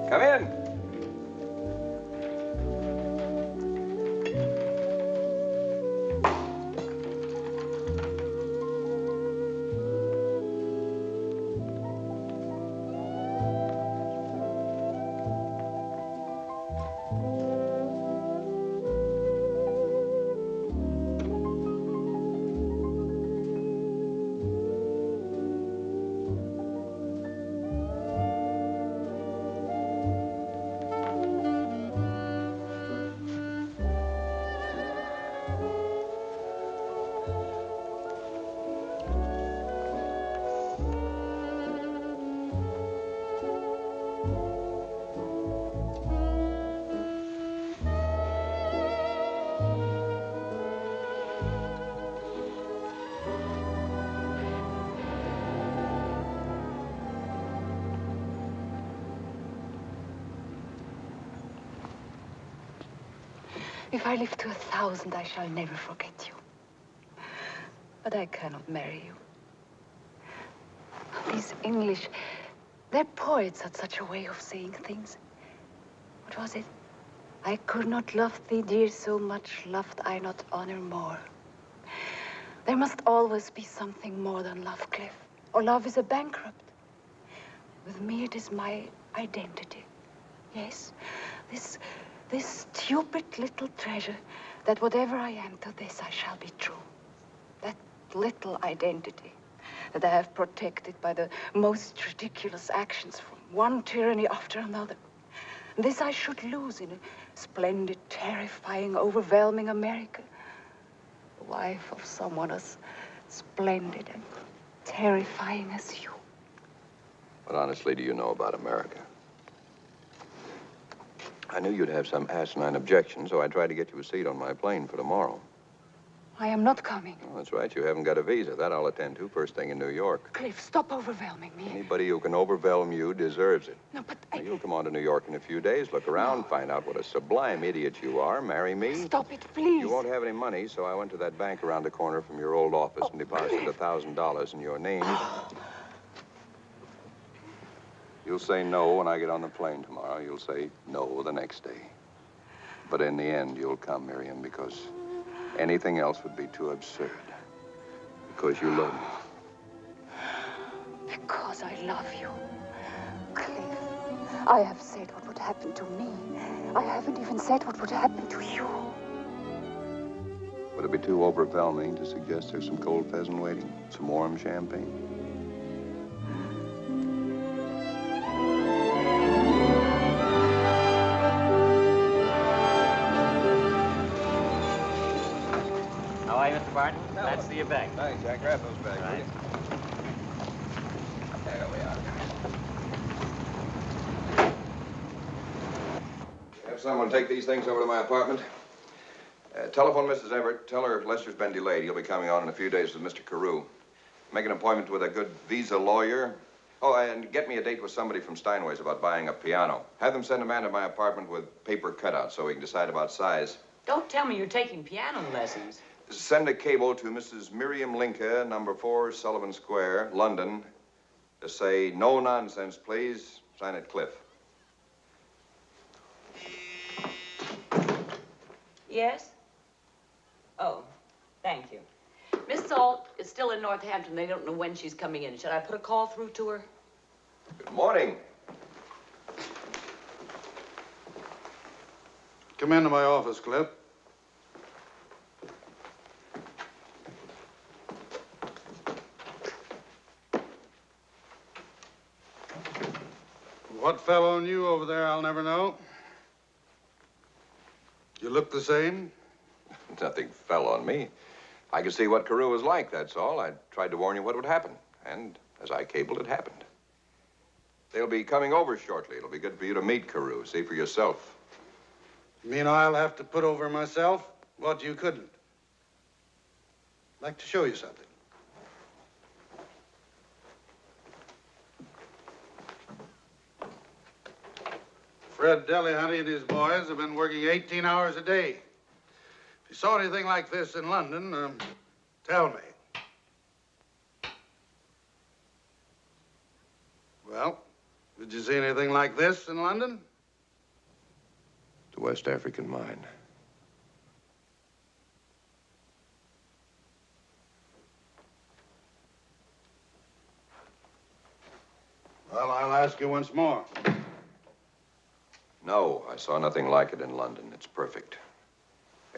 Come in. If I live to 1,000, I shall never forget you. But I cannot marry you. These English, they're poets at such a way of saying things. What was it? I could not love thee, dear, so much loved I not honor more. There must always be something more than love, Cliff, or love is a bankrupt. With me, it is my identity. Yes, this stupid little treasure, that whatever I am to this, I shall be true. That little identity that I have protected by the most ridiculous actions from one tyranny after another. This I should lose in a splendid, terrifying, overwhelming America. The wife of someone as splendid and terrifying as you. What honestly do you know about America? I knew you'd have some asinine objection, so I tried to get you a seat on my plane for tomorrow. I am not coming. Oh, that's right. You haven't got a visa. That I'll attend to first thing in New York. Cliff, stop overwhelming me. Anybody who can overwhelm you deserves it. No, but Now, you'll come on to New York in a few days, look around, find out what a sublime idiot you are, marry me. Stop it, please. You won't have any money, so I went to that bank around the corner from your old office and deposited $1,000 in your name. You'll say no when I get on the plane tomorrow. You'll say no the next day. But in the end, you'll come, Miriam, because anything else would be too absurd. Because you love me. Because I love you. Cliff, I have said what would happen to me. I haven't even said what would happen to you. Would it be too overwhelming to suggest there's some cold pheasant waiting? Some warm champagne? How are you, Mr. Barton? Glad to see you back. Thanks, Jack. Grab those bags, will you? There we are. Have someone take these things over to my apartment. Telephone Mrs. Everett. Tell her Lester's been delayed. He'll be coming on in a few days with Mr. Carew. Make an appointment with a good visa lawyer. Oh, and get me a date with somebody from Steinway's about buying a piano. Have them send a man to my apartment with paper cutouts so we can decide about size. Don't tell me you're taking piano lessons. Send a cable to Mrs. Miriam Linke, number 4 Sullivan Square, London. Just say, no nonsense, please. Sign it, Cliff. Yes? Oh, thank you. Miss Salt is still in Northampton. They don't know when she's coming in. Should I put a call through to her? Good morning. Come into my office, Cliff. What fell on you over there, I'll never know. You look the same. Nothing fell on me. I could see what Carew was like, that's all. I tried to warn you what would happen. And as I cabled, it happened. They'll be coming over shortly. It'll be good for you to meet Carew, see for yourself. You mean I'll have to put over myself what you couldn't? I'd like to show you something. Fred Delehanty and his boys have been working 18 hours a day. If you saw anything like this in London, tell me. Well, did you see anything like this in London? The West African mine. Well, I'll ask you once more. No, I saw nothing like it in London. It's perfect.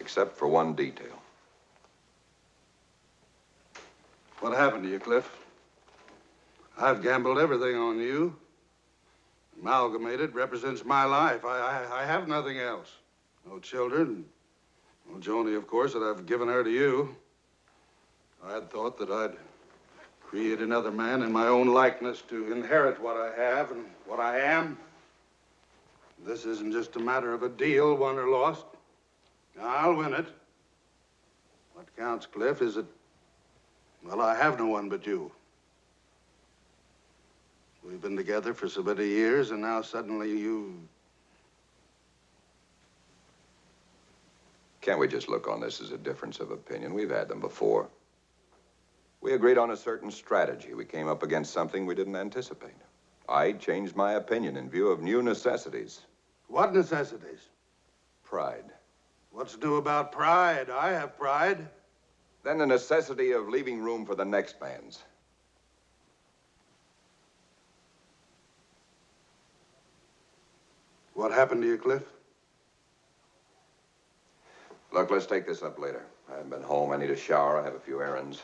Except for one detail. What happened to you, Cliff? I've gambled everything on you. Amalgamated represents my life. I have nothing else. No children. No Joni, of course, that I've given her to you. I had thought that I'd create another man in my own likeness to inherit what I have and what I am. This isn't just a matter of a deal, won or lost. I'll win it. What counts, Cliff, is that, well, I have no one but you. We've been together for so many years, and now suddenly you... Can't we just look on this as a difference of opinion? We've had them before. We agreed on a certain strategy. We came up against something we didn't anticipate. I changed my opinion in view of new necessities. What necessities? Pride. What's new about pride? I have pride. Then the necessity of leaving room for the next man's. What happened to you, Cliff? Look, let's take this up later. I haven't been home. I need a shower. I have a few errands.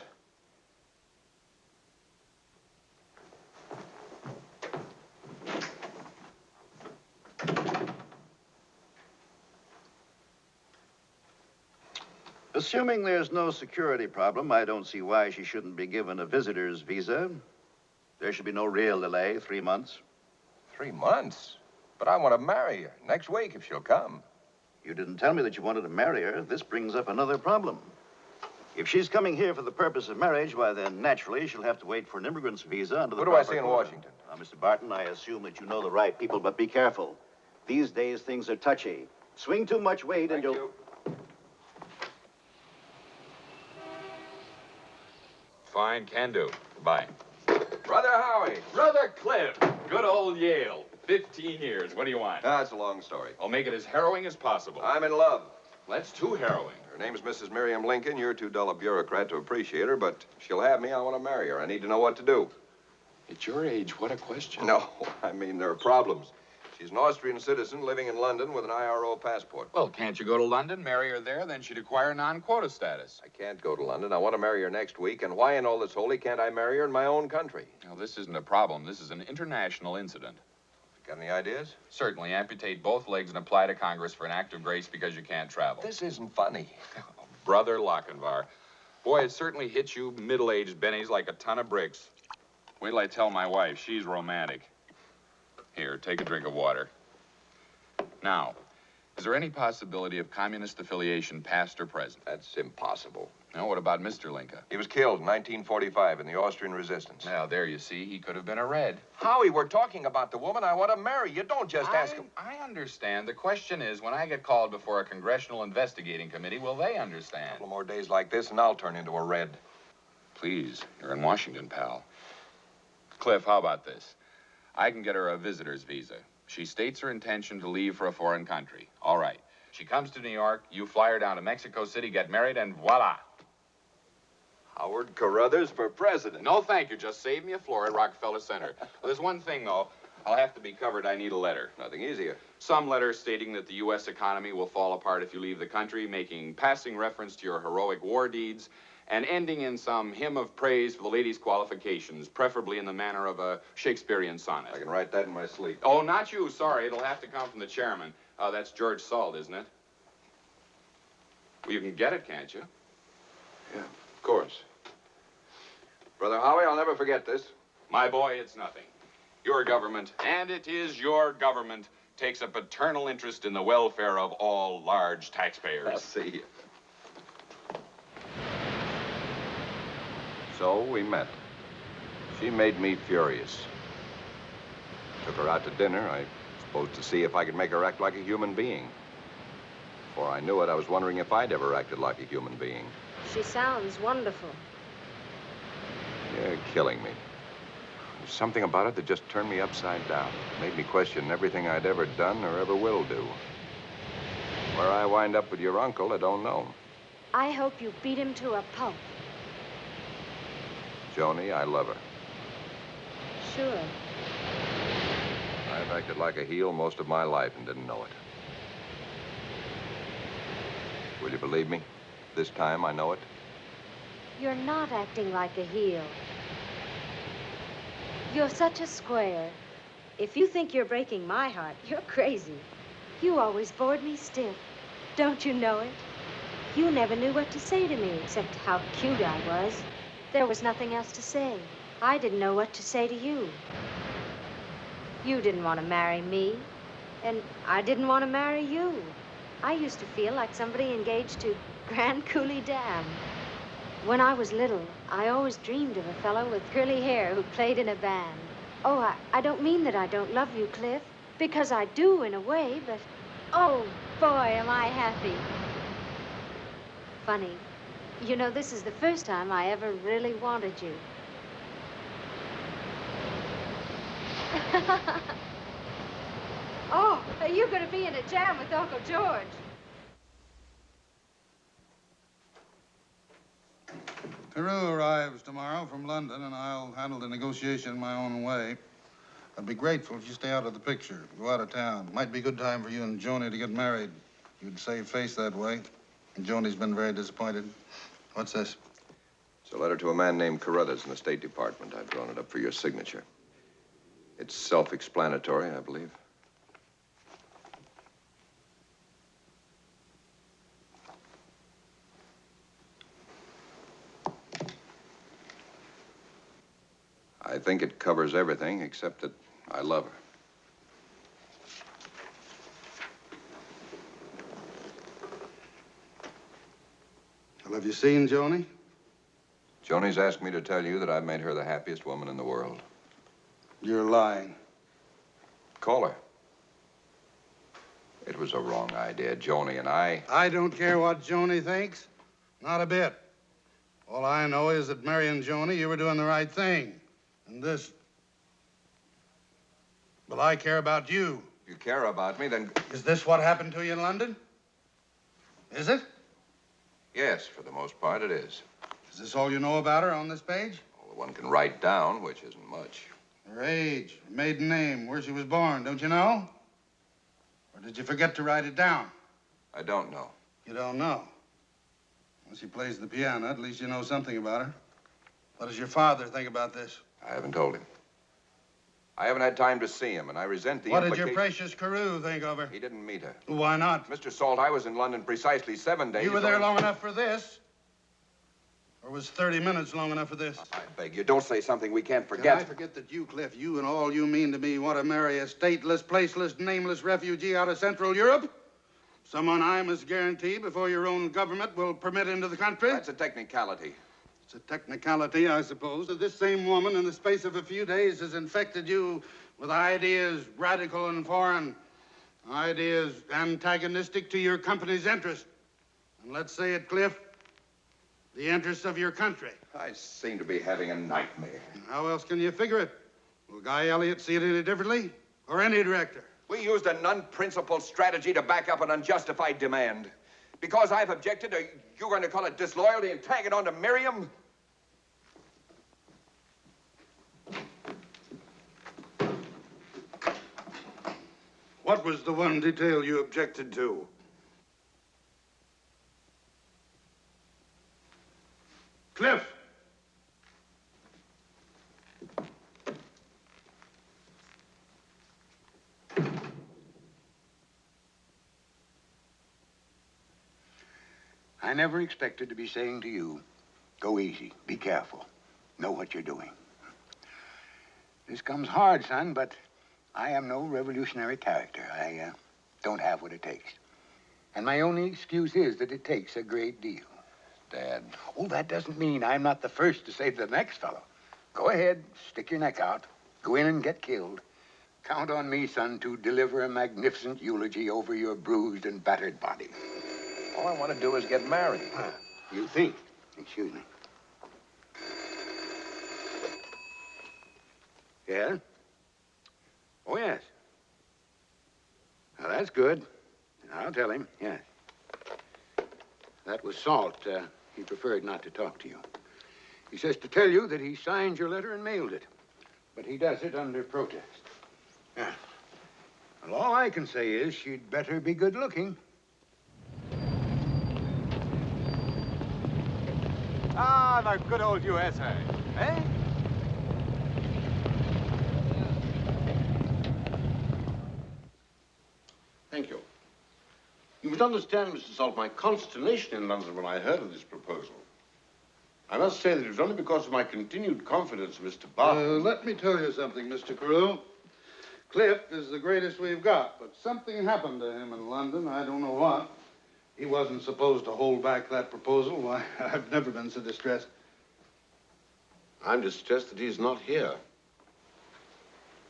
Assuming there's no security problem, I don't see why she shouldn't be given a visitor's visa. There should be no real delay, 3 months. 3 months? But I want to marry her next week if she'll come. You didn't tell me that you wanted to marry her. This brings up another problem. If she's coming here for the purpose of marriage, why then, naturally, she'll have to wait for an immigrant's visa under the Who do I proper see in quota. Washington? Now, Mr. Barton, I assume that you know the right people, but be careful. These days, things are touchy. Swing too much weight and you'll... Fine, can do. Bye. Brother Howie. Brother Cliff. Good old Yale. 15 years. What do you want? That's a long story. I'll make it as harrowing as possible. I'm in love. That's too harrowing. Her name's Mrs. Miriam Lincoln. You're too dull a bureaucrat to appreciate her, but she'll have me. I want to marry her. I need to know what to do. At your age, what a question. No, I mean, there are problems. She's an Austrian citizen living in London with an IRO passport. Well, can't you go to London, marry her there, then she'd acquire non-quota status? I can't go to London. I want to marry her next week. And why in all this holy can't I marry her in my own country? Now, this isn't a problem. This is an international incident. Got any ideas? Certainly. Amputate both legs and apply to Congress for an act of grace because you can't travel. This isn't funny. Brother Lochinvar. Boy, it certainly hits you middle-aged bennies like a ton of bricks. Wait till I tell my wife. She's romantic. Here, take a drink of water. Now, Is there any possibility of communist affiliation, past or present? That's impossible. Now, what about Mr. Linka? He was killed in 1945 in the Austrian resistance. Now, there you see, he could have been a Red. Howie, we're talking about the woman I want to marry. You don't just ask him. I understand. The question is, when I get called before a congressional investigating committee, will they understand? A couple more days like this, and I'll turn into a Red. Please, you're in Washington, pal. Cliff, how about this? I can get her a visitor's visa. She states her intention to leave for a foreign country. All right. She comes to New York, you fly her down to Mexico City, get married, and voila. Howard Carruthers for president. No, thank you. Just save me a floor at Rockefeller Center. Well, there's one thing, though. I'll have to be covered. I need a letter. Nothing easier. Some letter stating that the U.S. economy will fall apart if you leave the country, making passing reference to your heroic war deeds, and ending in some hymn of praise for the lady's qualifications, preferably in the manner of a Shakespearean sonnet. I can write that in my sleep. Oh, not you. Sorry. It'll have to come from the chairman. That's George Salt, isn't it? Well, you can get it, can't you? Yeah, of course. Brother Howie, I'll never forget this. My boy, it's nothing. Your government, and it is your government, takes a paternal interest in the welfare of all large taxpayers. I'll see you. So we met. She made me furious. Took her out to dinner, I suppose to see if I could make her act like a human being. Before I knew it, I was wondering if I'd ever acted like a human being. She sounds wonderful. You're killing me. There's something about it that just turned me upside down. Made me question everything I'd ever done or ever will do. Where I wind up with your uncle, I don't know. I hope you beat him to a pulp. Joni, I love her. Sure. I've acted like a heel most of my life and didn't know it. Will you believe me? This time I know it. You're not acting like a heel. You're such a square. If you think you're breaking my heart, you're crazy. You always bored me stiff. Don't you know it? You never knew what to say to me except how cute I was. There was nothing else to say. I didn't know what to say to you. You didn't want to marry me, and I didn't want to marry you. I used to feel like somebody engaged to Grand Coulee Dam. When I was little, I always dreamed of a fellow with curly hair who played in a band. Oh, I don't mean that I don't love you, Cliff, because I do in a way, but oh, boy, am I happy. Funny. You know, this is the first time I ever really wanted you. Oh, are you going to be in a jam with Uncle George? Carew arrives tomorrow from London, and I'll handle the negotiation my own way. I'd be grateful if you stay out of the picture. Go out of town. Might be a good time for you and Joni to get married. You'd save face that way. And Joni's been very disappointed. What's this? It's a letter to a man named Carruthers in the State Department. I've drawn it up for your signature. It's self-explanatory, I believe. I think it covers everything except that I love her. Well, have you seen Joni? Joni's asked me to tell you that I've made her the happiest woman in the world. You're lying. Call her. It was a wrong idea, Joni and I. I don't care what Joni thinks. Not a bit. All I know is that marrying Joni, you were doing the right thing. And this... Well, I care about you. You care about me, then... Is this what happened to you in London? Is it? Yes, for the most part, it is. Is this all you know about her on this page? All one can write down, which isn't much. Her age, her maiden name, where she was born, don't you know? Or did you forget to write it down? I don't know. You don't know? Well, she plays the piano. At least you know something about her. What does your father think about this? I haven't told him. I haven't had time to see him, and I resent the What did your precious Carew think of her? He didn't meet her. Why not? Mr. Salt, I was in London precisely 7 days. You were there long enough for this? Or was 30 minutes long enough for this? I beg you, don't say something we can't forget. Can I forget that you, Cliff, you and all you mean to me want to marry a stateless, placeless, nameless refugee out of Central Europe? Someone I must guarantee before your own government will permit into the country? That's a technicality. It's a technicality, I suppose, that this same woman in the space of a few days has infected you with ideas radical and foreign, ideas antagonistic to your company's interest. And let's say it, Cliff, the interests of your country. I seem to be having a nightmare. How else can you figure it? Will Guy Elliott see it any differently? Or any director? We used an unprincipled strategy to back up an unjustified demand. Because I've objected, are you going to call it disloyalty and tag it on to Miriam? What was the one detail you objected to? Cliff! I never expected to be saying to you, go easy, be careful, know what you're doing. This comes hard, son, but I am no revolutionary character. I don't have what it takes. And my only excuse is that it takes a great deal. Dad. Oh, that doesn't mean I'm not the first to say to the next fellow, go ahead, stick your neck out, go in and get killed. Count on me, son, to deliver a magnificent eulogy over your bruised and battered body. All I want to do is get married. You think? Excuse me. Yeah? Oh, yes. Now, that's good. I'll tell him, yes. That was Salt. He preferred not to talk to you. He says to tell you that he signed your letter and mailed it. But he does it under protest. Yeah. Well, all I can say is she'd better be good looking. Ah, the good old USA, eh? Thank you. You must understand, Mr. Salt, my consternation in London when I heard of this proposal. I must say that it was only because of my continued confidence in Mr. Barton. Let me tell you something, Mr. Carew. Cliff is the greatest we've got, but something happened to him in London. I don't know what. He wasn't supposed to hold back that proposal. Why, I've never been so distressed. I'm distressed that he's not here.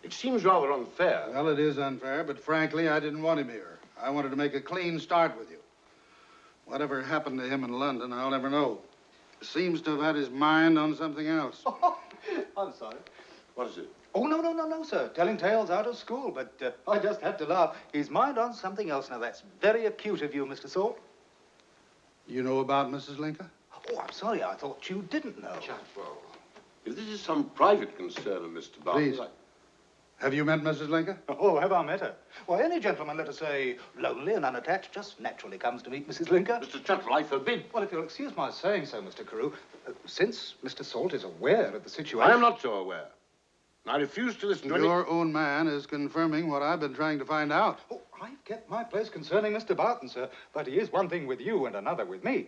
It seems rather unfair. Well, it is unfair, but frankly, I didn't want him here. I wanted to make a clean start with you. Whatever happened to him in London, I'll never know. Seems to have had his mind on something else. I'm sorry. What is it? Oh, no, sir. Telling tales out of school, but I just had to laugh. His mind on something else. Now, that's very acute of you, Mr. Salt. You know about Mrs. Lincoln? Oh, I'm sorry. I thought you didn't know. Well, if this is some private concern of Mr. Barton... Please. Have you met Mrs. Lincoln? Oh, have I met her? Why, any gentleman, let us say, lonely and unattached, just naturally comes to meet Mrs. Lincoln. Mr. Chuttle, I forbid. Well, if you'll excuse my saying so, Mr. Carew, since Mr. Salt is aware of the situation... I am not so aware. I refuse to listen to any... Your own man is confirming what I've been trying to find out. Oh, I've kept my place concerning Mr. Barton, sir, but he is one thing with you and another with me.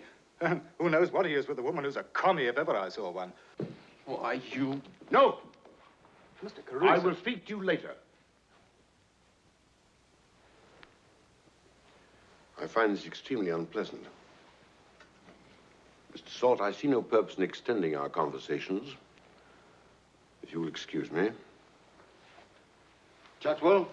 Who knows what he is with a woman who's a commie if ever I saw one. Why, you... No! Mr. Carew, I will speak to you later. I find this extremely unpleasant. Mr. Salt, I see no purpose in extending our conversations. If you will excuse me. Chatwell?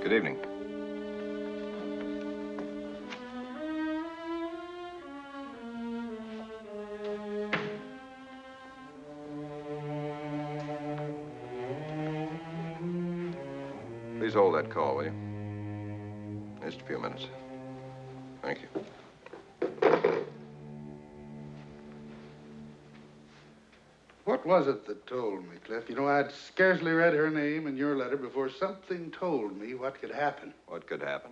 Good evening. Please hold that call, will you? Just a few minutes. Thank you. What was it that told me, Cliff? You know, I'd scarcely read her name in your letter before something told me what could happen. What could happen?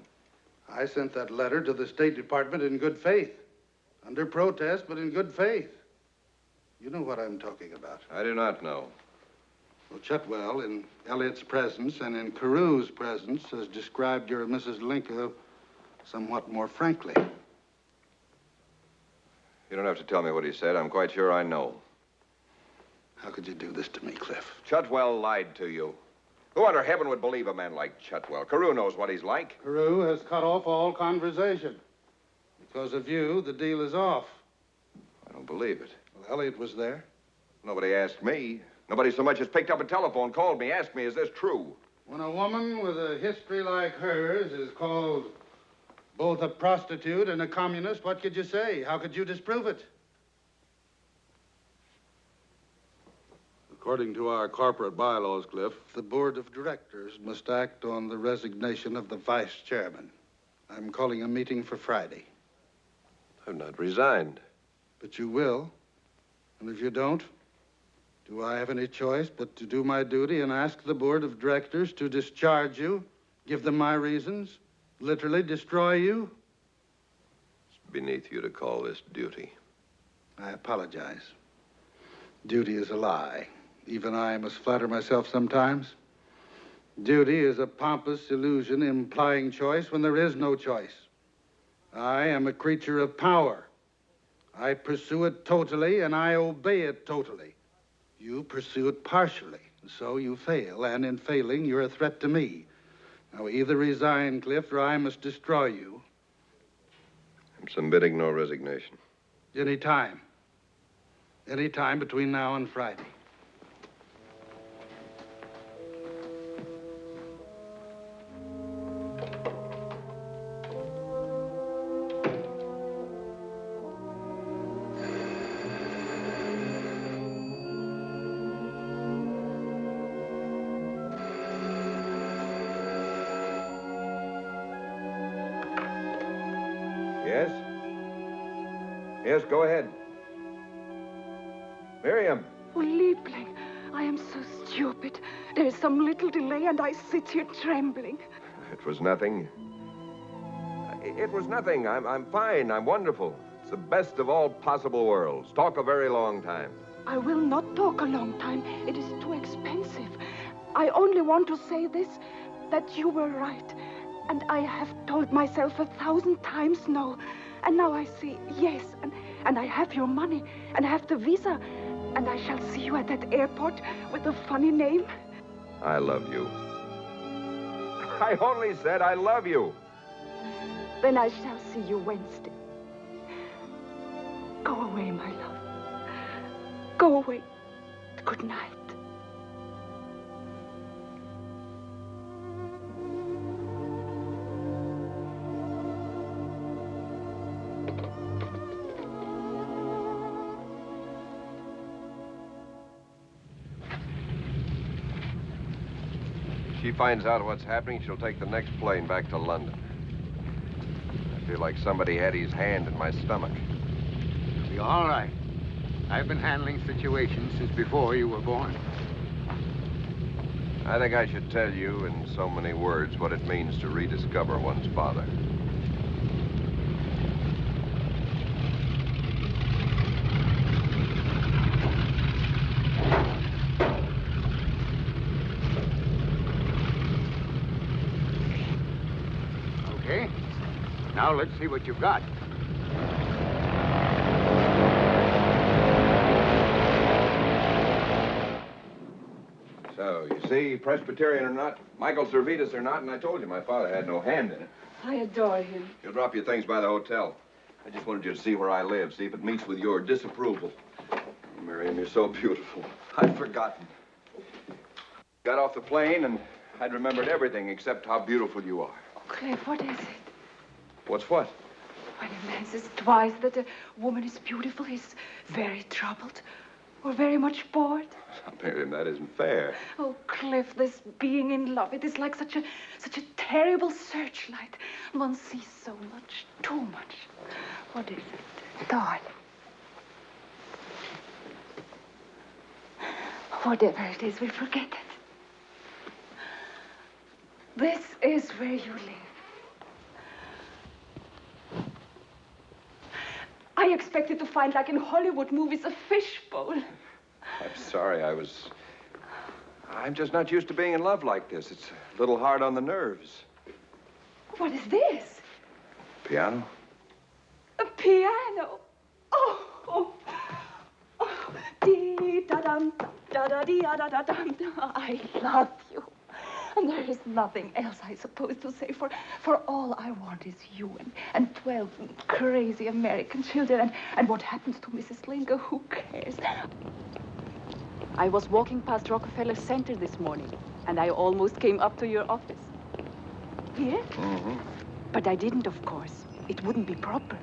I sent that letter to the State Department in good faith. Under protest, but in good faith. You know what I'm talking about. I do not know. Well, Chutwell, in Elliot's presence and in Carew's presence, has described your Mrs. Linka somewhat more frankly. You don't have to tell me what he said. I'm quite sure I know. How could you do this to me, Cliff? Chutwell lied to you. Who under heaven would believe a man like Chutwell? Carew knows what he's like. Carew has cut off all conversation. Because of you, the deal is off. I don't believe it. Well, Elliot was there. Nobody asked me. Nobody so much as picked up a telephone, called me, asked me, is this true? When a woman with a history like hers is called both a prostitute and a communist, what could you say? How could you disprove it? According to our corporate bylaws, Cliff, the board of directors must act on the resignation of the vice chairman. I'm calling a meeting for Friday. I've not resigned. But you will. And if you don't, do I have any choice but to do my duty and ask the board of directors to discharge you, give them my reasons, literally destroy you? It's beneath you to call this duty. I apologize. Duty is a lie. Even I must flatter myself sometimes. Duty is a pompous illusion implying choice when there is no choice. I am a creature of power. I pursue it totally, and I obey it totally. You pursue it partially, and so you fail, and in failing, you're a threat to me. Now, either resign, Cliff, or I must destroy you. I'm submitting no resignation. Any time. Any time between now and Friday. Yes? Yes, go ahead. Miriam. Oh, Liebling, I am so stupid. There is some little delay, and I sit here trembling. It was nothing. It was nothing. I'm fine. I'm wonderful. It's the best of all possible worlds. Talk a very long time. I will not talk a long time. It is too expensive. I only want to say this, that you were right. And I have told myself 1,000 times no. And now I say yes. And I have your money. And I have the visa. And I shall see you at that airport with a funny name. I love you. I only said I love you. Then I shall see you Wednesday. Go away, my love. Go away. Good night. If she finds out what's happening, she'll take the next plane back to London. I feel like somebody had his hand in my stomach. It'll be all right. I've been handling situations since before you were born. I think I should tell you in so many words what it means to rediscover one's father. Okay. Now let's see what you've got. So, you see, Presbyterian or not, Michael Servetus or not, and I told you my father had no hand in it. I adore him. You'll drop your things by the hotel. I just wanted you to see where I live, see if it meets with your disapproval. Oh, Miriam, you're so beautiful. I'd forgotten. Got off the plane, and I'd remembered everything except how beautiful you are. Oh, Cliff, what is it? What's what? When a man says twice that a woman is beautiful, he's very troubled or very much bored. Miriam, that isn't fair. Oh, Cliff, this being in love, it is like such a terrible searchlight. One sees so much, too much. What is it? Darling. Whatever it is, we forget it. This is where you live. I expected to find, like in Hollywood movies, a fishbowl. I'm sorry, I'm just not used to being in love like this. It's a little hard on the nerves. What is this? Piano? A piano. Oh. Dee-da-dum, da-da-dee-da-da-dum. I love you. And there is nothing else, I suppose, to say. For all I want is you and 12 crazy American children. And what happens to Mrs. Linker, who cares? I was walking past Rockefeller Center this morning, and I almost came up to your office. Here? Mm-hmm. But I didn't, of course. It wouldn't be proper.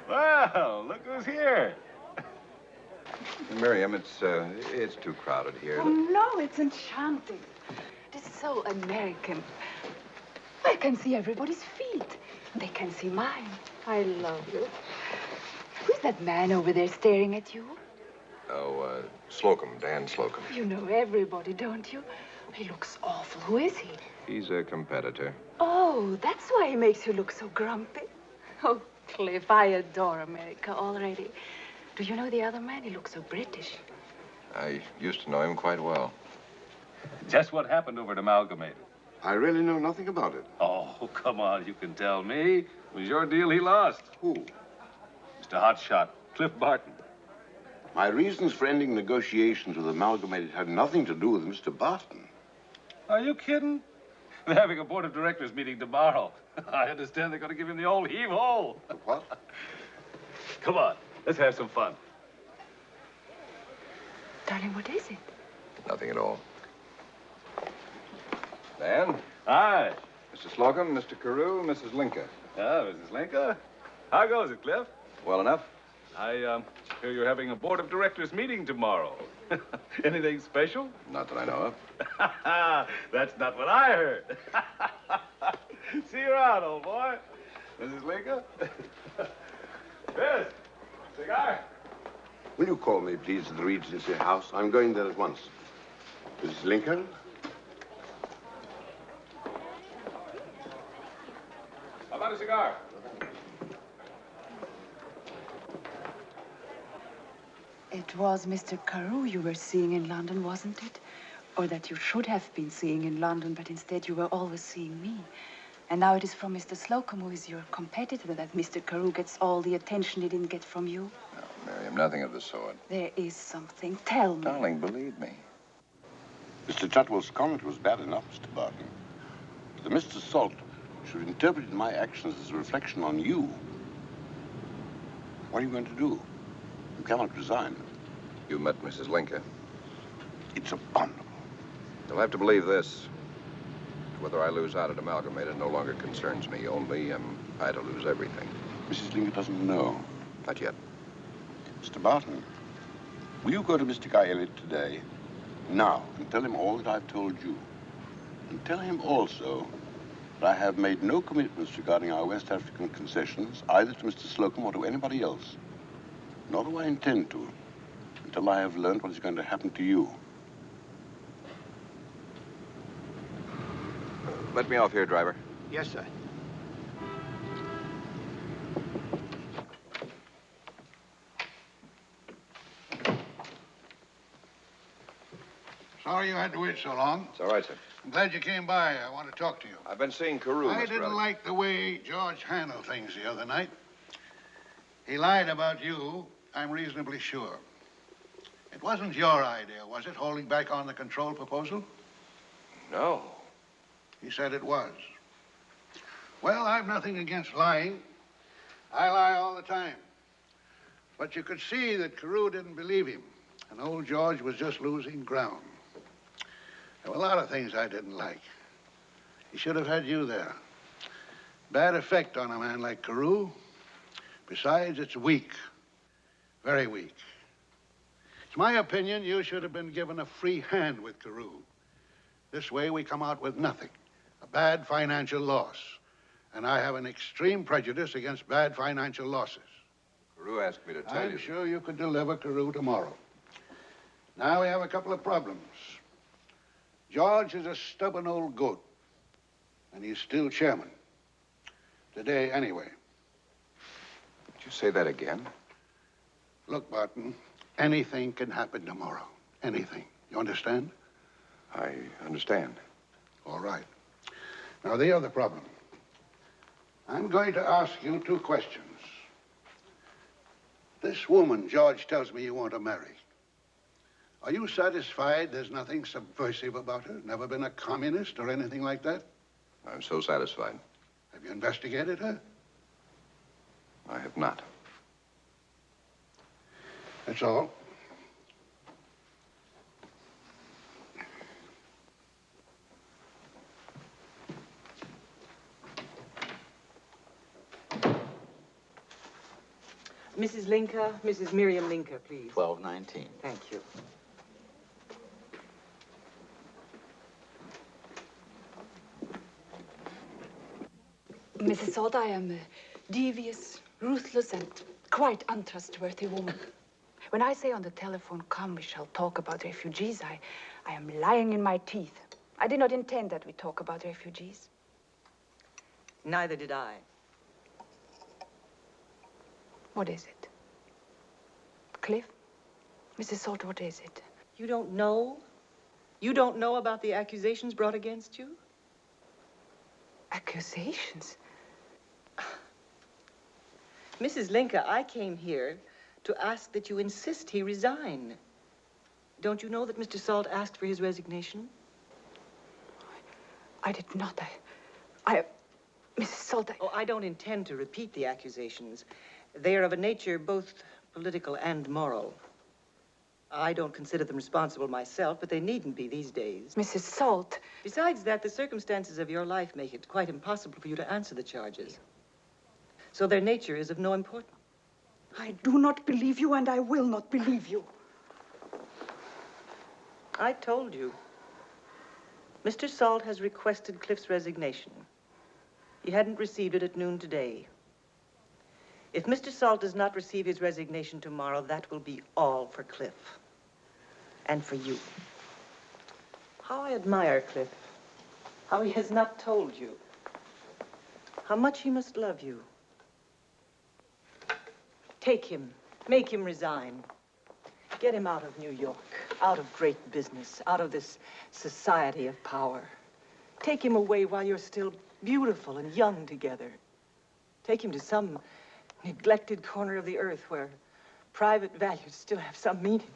Well, look who's here. Miriam, it's too crowded here. Oh, no, it's enchanting. It is so American. I can see everybody's feet. They can see mine. I love you. Who's that man over there staring at you? Oh, Slocum, Dan Slocum. You know everybody, don't you? He looks awful. Who is he? He's a competitor. Oh, that's why he makes you look so grumpy. Oh, Cliff, I adore America already. Do you know the other man? He looks so British. I used to know him quite well. Just what happened over at Amalgamated? I really know nothing about it. Oh, come on, you can tell me. It was your deal he lost. Who? Mr. Hotshot, Cliff Barton. My reasons for ending negotiations with Amalgamated had nothing to do with Mr. Barton. Are you kidding? They're having a board of directors meeting tomorrow. I understand they're going to give him the old heave-ho. What? Come on, let's have some fun. Darling, what is it? Nothing at all. Dan? Hi. Mr. Slocum, Mr. Carew, Mrs. Linker. Mrs. Linker. How goes it, Cliff? Well enough. I hear you're having a board of directors meeting tomorrow. Anything special? Not that I know of. That's not what I heard. See you around, old boy. Mrs. Linker? Yes. Cigar? Will you call me, please, to the Regency House? I'm going there at once. Mrs. Lincoln? How about a cigar? It was Mr. Carew you were seeing in London, wasn't it? Or that you should have been seeing in London, but instead you were always seeing me. And now it is from Mr. Slocum, who is your competitor, that Mr. Carew gets all the attention he didn't get from you. No, Miriam, nothing of the sort. There is something. Tell me. Darling, believe me. Mr. Tutwell's comment was bad enough, Mr. Barton. But the Mr. Salt should have interpreted my actions as a reflection on you. What are you going to do? You cannot resign. You met Mrs. Linker. It's abominable. You'll have to believe this. Whether I lose out at Amalgamated no longer concerns me. Only am I to lose everything. Mrs. Linker doesn't know. Not yet. Mr. Barton, will you go to Mr. Guy Elliot today, now, and tell him all that I've told you? And tell him also that I have made no commitments regarding our West African concessions, either to Mr. Slocum or to anybody else. Nor do I intend to, until I have learned what is going to happen to you. Let me off here, driver. Yes, sir. Sorry you had to wait so long. It's all right, sir. I'm glad you came by. I want to talk to you. I've been seeing Carew, I Mr. didn't Ardrey. like the way George handled things the other night. He lied about you, I'm reasonably sure. It wasn't your idea, was it, holding back on the control proposal? No. He said it was. Well, I've nothing against lying. I lie all the time. But you could see that Carew didn't believe him, and old George was just losing ground. There were a lot of things I didn't like. He should have had you there. Bad effect on a man like Carew. Besides, it's weak. Very weak. It's my opinion you should have been given a free hand with Carew. This way we come out with nothing. A bad financial loss. And I have an extreme prejudice against bad financial losses. Carew asked me to tell you. I'm sure you could deliver Carew tomorrow. Now we have a couple of problems. George is a stubborn old goat, and he's still chairman. Today, anyway. Did you say that again? Look, Barton, anything can happen tomorrow. Anything. You understand? I understand. All right. Now, the other problem. I'm going to ask you 2 questions. This woman George tells me you want to marry. Are you satisfied there's nothing subversive about her? Never been a communist or anything like that? I'm so satisfied. Have you investigated her? I have not. That's all. Mrs. Linker, Mrs. Miriam Linker, please. 1219. Thank you. Mrs. Salt, I am a devious, ruthless, and quite untrustworthy woman. When I say on the telephone, come, we shall talk about refugees, I am lying in my teeth. I did not intend that we talk about refugees. Neither did I. What is it? Cliff? Mrs. Salt, what is it? You don't know? You don't know about the accusations brought against you? Accusations? Mrs. Linker, I came here to ask that you insist he resign. Don't you know that Mr. Salt asked for his resignation? I did not. Mrs. Salt, Oh, I don't intend to repeat the accusations. They are of a nature both political and moral. I don't consider them responsible myself, but they needn't be these days. Mrs. Salt. Besides that, the circumstances of your life make it quite impossible for you to answer the charges. So their nature is of no importance. I do not believe you, and I will not believe you. I told you. Mr. Salt has requested Cliff's resignation. He hadn't received it at noon today. If Mr. Salt does not receive his resignation tomorrow, that will be all for Cliff. And for you. How I admire Cliff. How he has not told you. How much he must love you. Take him. Make him resign. Get him out of New York. Out of great business. Out of this society of power. Take him away while you're still beautiful and young together. Take him to some neglected corner of the earth where private values still have some meaning.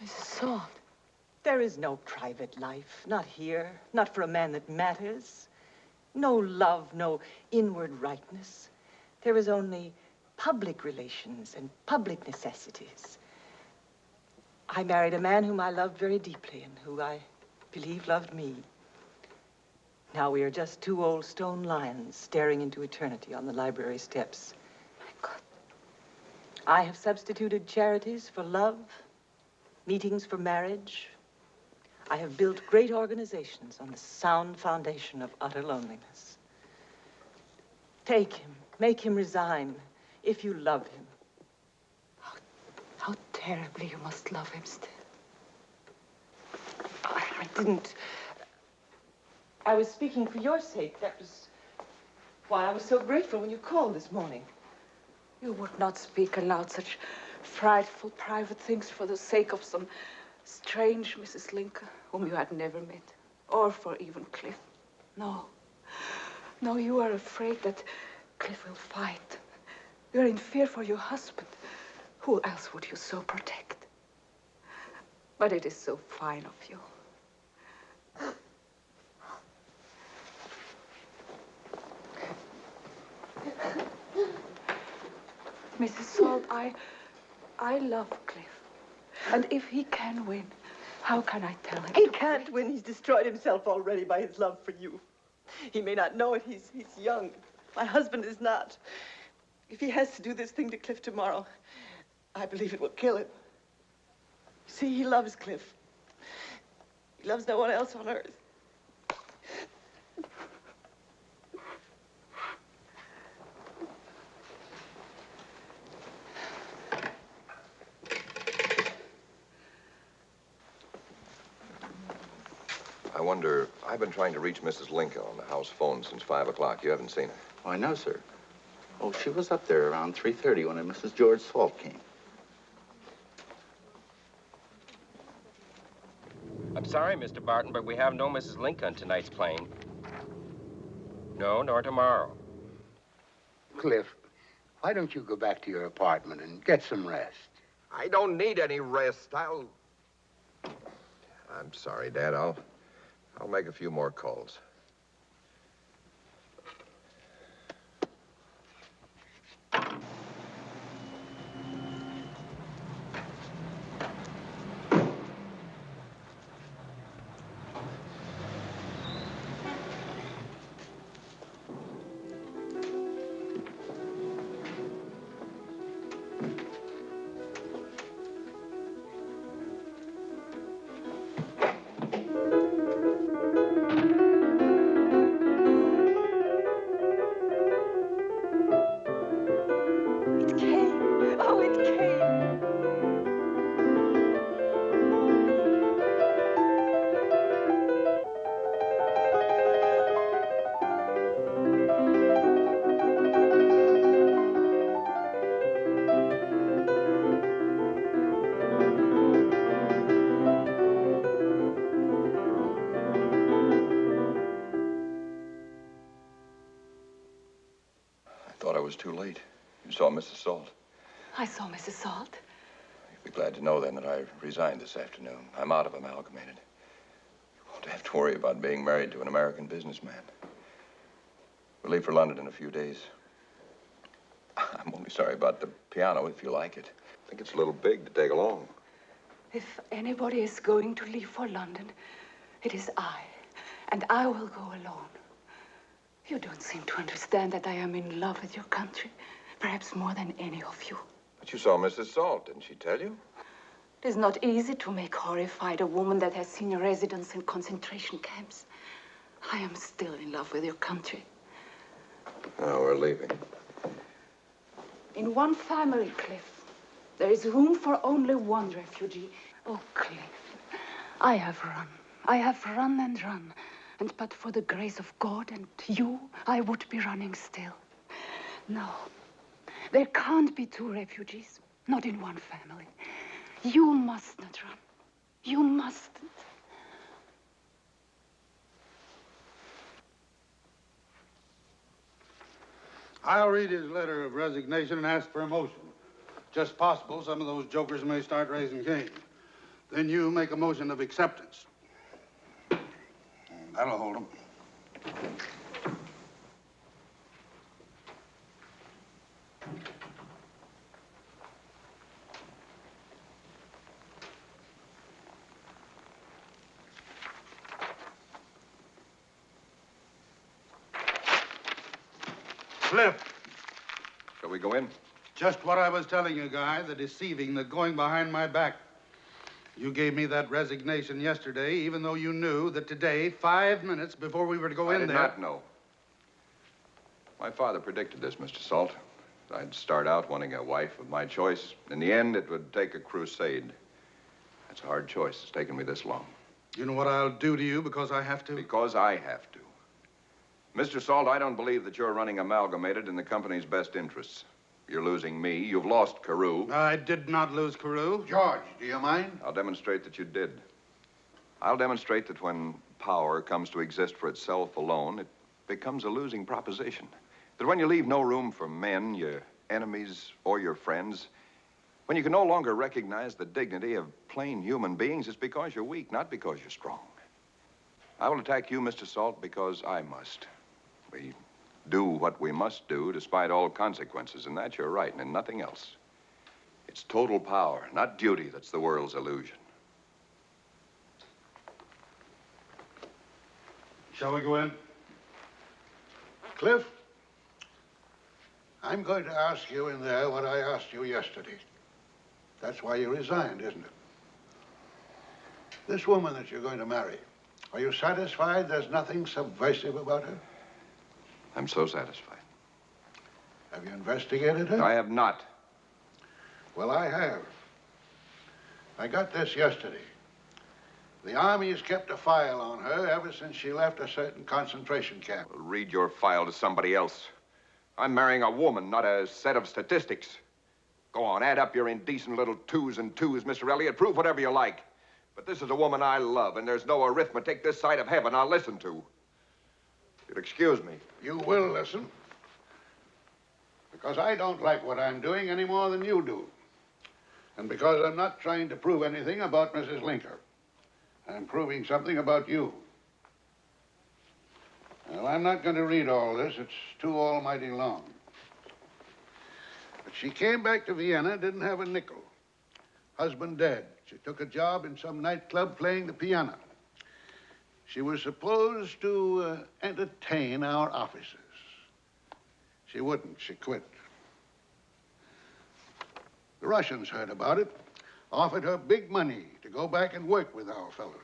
Mrs. Salt. There is no private life. Not here. Not for a man that matters. No love, no inward rightness. There is only public relations and public necessities. I married a man whom I loved very deeply and who I believe loved me. Now we are just 2 old stone lions staring into eternity on the library steps. My God. I have substituted charities for love, meetings for marriage. I have built great organizations on the sound foundation of utter loneliness. Take him, make him resign, if you love him. How terribly you must love him still. I didn't. I was speaking for your sake. That was why I was so grateful when you called this morning. You would not speak aloud such frightful private things for the sake of some strange Mrs. Linker whom you had never met, or for even Cliff. No. No, you are afraid that Cliff will fight. You're in fear for your husband. Who else would you so protect? But it is so fine of you. Mrs. Salt, I love Cliff. And if he can win, how can I tell him? He can't win. He's destroyed himself already by his love for you. He may not know it. He's young. My husband is not. If he has to do this thing to Cliff tomorrow, I believe it will kill him. You see, he loves Cliff. He loves no one else on earth. I wonder, I've been trying to reach Mrs. Lincoln on the house phone since 5 o'clock. You haven't seen her? Oh, I know, sir. Oh, she was up there around 3:30 when Mrs. George Salt came. I'm sorry, Mr. Barton, but we have no Mrs. Lincoln tonight's plane. No, nor tomorrow. Cliff, why don't you go back to your apartment and get some rest? I don't need any rest. I'm sorry, Dad. I'll make a few more calls. I was too late. You saw Mrs. Salt. I saw Mrs. Salt. You'll be glad to know then that I resigned this afternoon. I'm out of Amalgamated. You won't have to worry about being married to an American businessman. We'll leave for London in a few days. I'm only sorry about the piano, if you like it. I think it's a little big to take along. If anybody is going to leave for London, it is I. And I will go alone. You don't seem to understand that I am in love with your country, perhaps more than any of you. But you saw Mrs. Salt, didn't she tell you? It is not easy to make horrified a woman that has seen a residence in concentration camps. I am still in love with your country. Oh, we're leaving. In one family, Cliff, there is room for only one refugee. Oh, Cliff, I have run. I have run and run. And but for the grace of God and you, I would be running still. No, there can't be two refugees, not in one family. You must not run. You mustn't. I'll read his letter of resignation and ask for a motion. Just possible some of those jokers may start raising Cain. Then you make a motion of acceptance. That'll hold him. Cliff. Shall we go in? Just what I was telling you, Guy, the deceiving, the going behind my back. You gave me that resignation yesterday, even though you knew that today, 5 minutes before we were to go in there... I did not know. My father predicted this, Mr. Salt. I'd start out wanting a wife of my choice. In the end, it would take a crusade. That's a hard choice. It's taken me this long. You know what I'll do to you because I have to? Because I have to. Mr. Salt, I don't believe that you're running Amalgamated in the company's best interests. You're losing me. You've lost Carew. I did not lose Carew. George, do you mind? I'll demonstrate that you did. I'll demonstrate that when power comes to exist for itself alone, it becomes a losing proposition. That when you leave no room for men, your enemies, or your friends, when you can no longer recognize the dignity of plain human beings, it's because you're weak, not because you're strong. I will attack you, Mr. Salt, because I must. We do what we must do despite all consequences, and that you're right, and nothing else. It's total power, not duty, that's the world's illusion. Shall we go in? Cliff, I'm going to ask you in there what I asked you yesterday. That's why you resigned, isn't it? This woman that you're going to marry, are you satisfied there's nothing subversive about her? I'm so satisfied. Have you investigated her? I have not. Well, I have. I got this yesterday. The Army's kept a file on her ever since she left a certain concentration camp. Well, read your file to somebody else. I'm marrying a woman, not a set of statistics. Go on, add up your indecent little twos and twos, Mr. Elliot. Prove whatever you like. But this is a woman I love, and there's no arithmetic this side of heaven I'll listen to. You'll excuse me. You will listen. Because I don't like what I'm doing any more than you do. And because I'm not trying to prove anything about Mrs. Linker. I'm proving something about you. Well, I'm not going to read all this. It's too almighty long. But she came back to Vienna, didn't have a nickel. Husband dead. She took a job in some nightclub playing the piano. She was supposed to entertain our officers. She wouldn't. She quit. The Russians heard about it, offered her big money to go back and work with our fellows.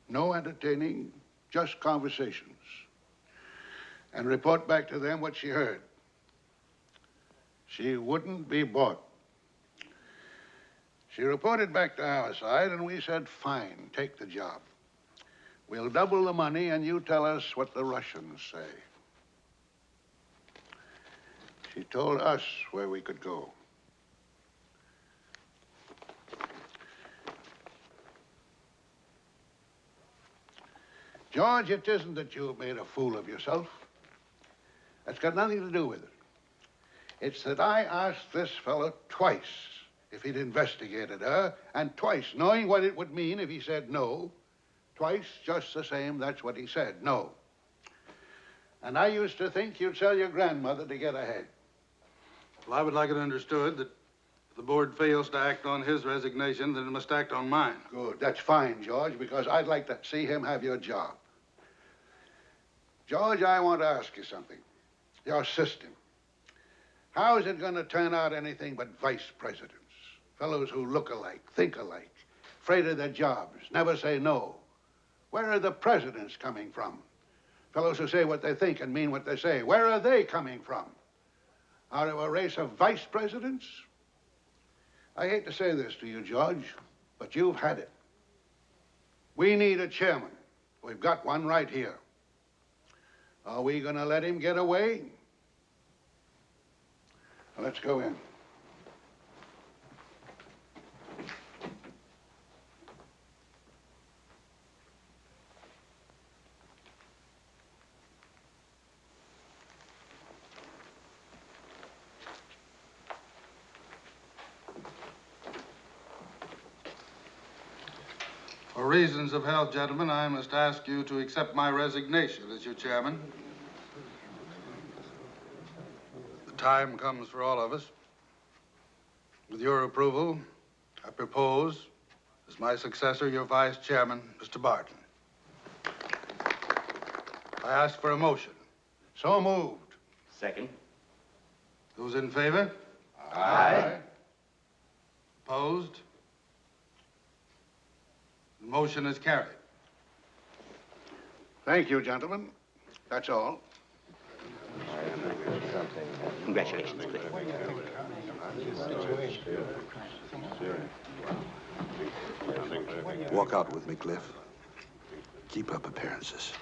No entertaining, just conversations. And report back to them what she heard. She wouldn't be bought. She reported back to our side, and we said, fine, take the job. We'll double the money, and you tell us what the Russians say. She told us where we could go. George, it isn't that you've made a fool of yourself. That's got nothing to do with it. It's that I asked this fellow twice if he'd investigated her, and twice, knowing what it would mean if he said no. Twice, just the same, that's what he said, no. And I used to think you'd sell your grandmother to get ahead. Well, I would like it understood that if the board fails to act on his resignation, then it must act on mine. Good. That's fine, George, because I'd like to see him have your job. George, I want to ask you something. Your system. How is it going to turn out anything but vice presidents? Fellows who look alike, think alike, afraid of their jobs, never say no. Where are the presidents coming from? Fellows who say what they think and mean what they say. Where are they coming from? Out of a race of vice presidents? I hate to say this to you, George, but you've had it. We need a chairman. We've got one right here. Are we going to let him get away? Well, let's go in. For reasons of health, gentlemen, I must ask you to accept my resignation as your chairman. The time comes for all of us. With your approval, I propose, as my successor, your vice chairman, Mr. Barton. I ask for a motion. So moved. Second. Those in favor? Aye. Opposed? The motion is carried. Thank you, gentlemen. That's all. Congratulations, Cliff. Walk out with me, Cliff. Keep up appearances.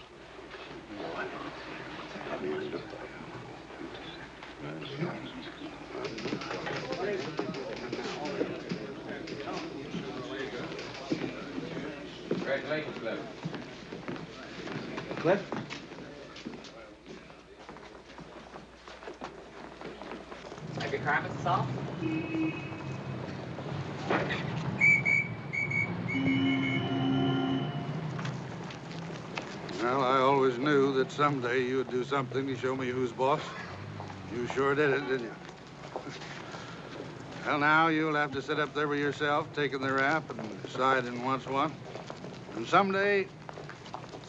Congratulations, Cliff. Cliff? Have your carpets off? Well, I always knew that someday you would do something to show me who's boss. You sure did it, didn't you? Well, now you'll have to sit up there with yourself, taking the rap and deciding what's what. And someday,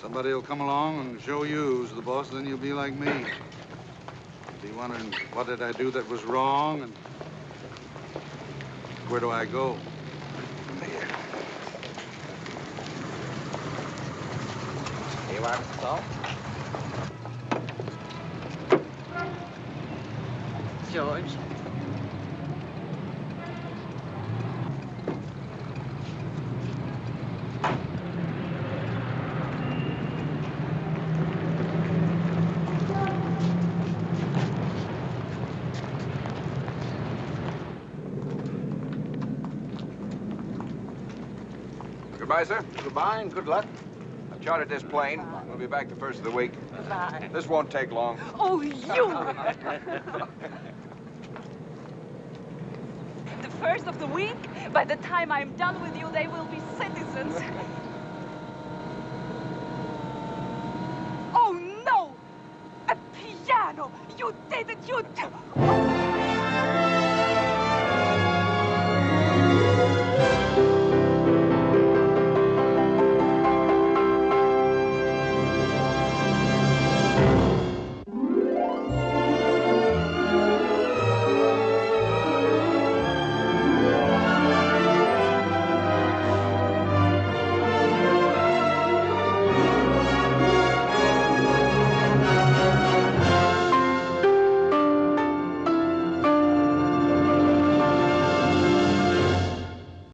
somebody will come along and show you who's the boss, then you'll be like me. You'll be wondering, what did I do that was wrong, and where do I go from here? Here you are, Mr. Saul. George. Goodbye, sir. Goodbye and good luck. I've chartered this plane. We'll be back the first of the week. Goodbye. This won't take long. Oh, you! The first of the week? By the time I'm done with you, they will be citizens. Oh, no! A piano! You did it! You...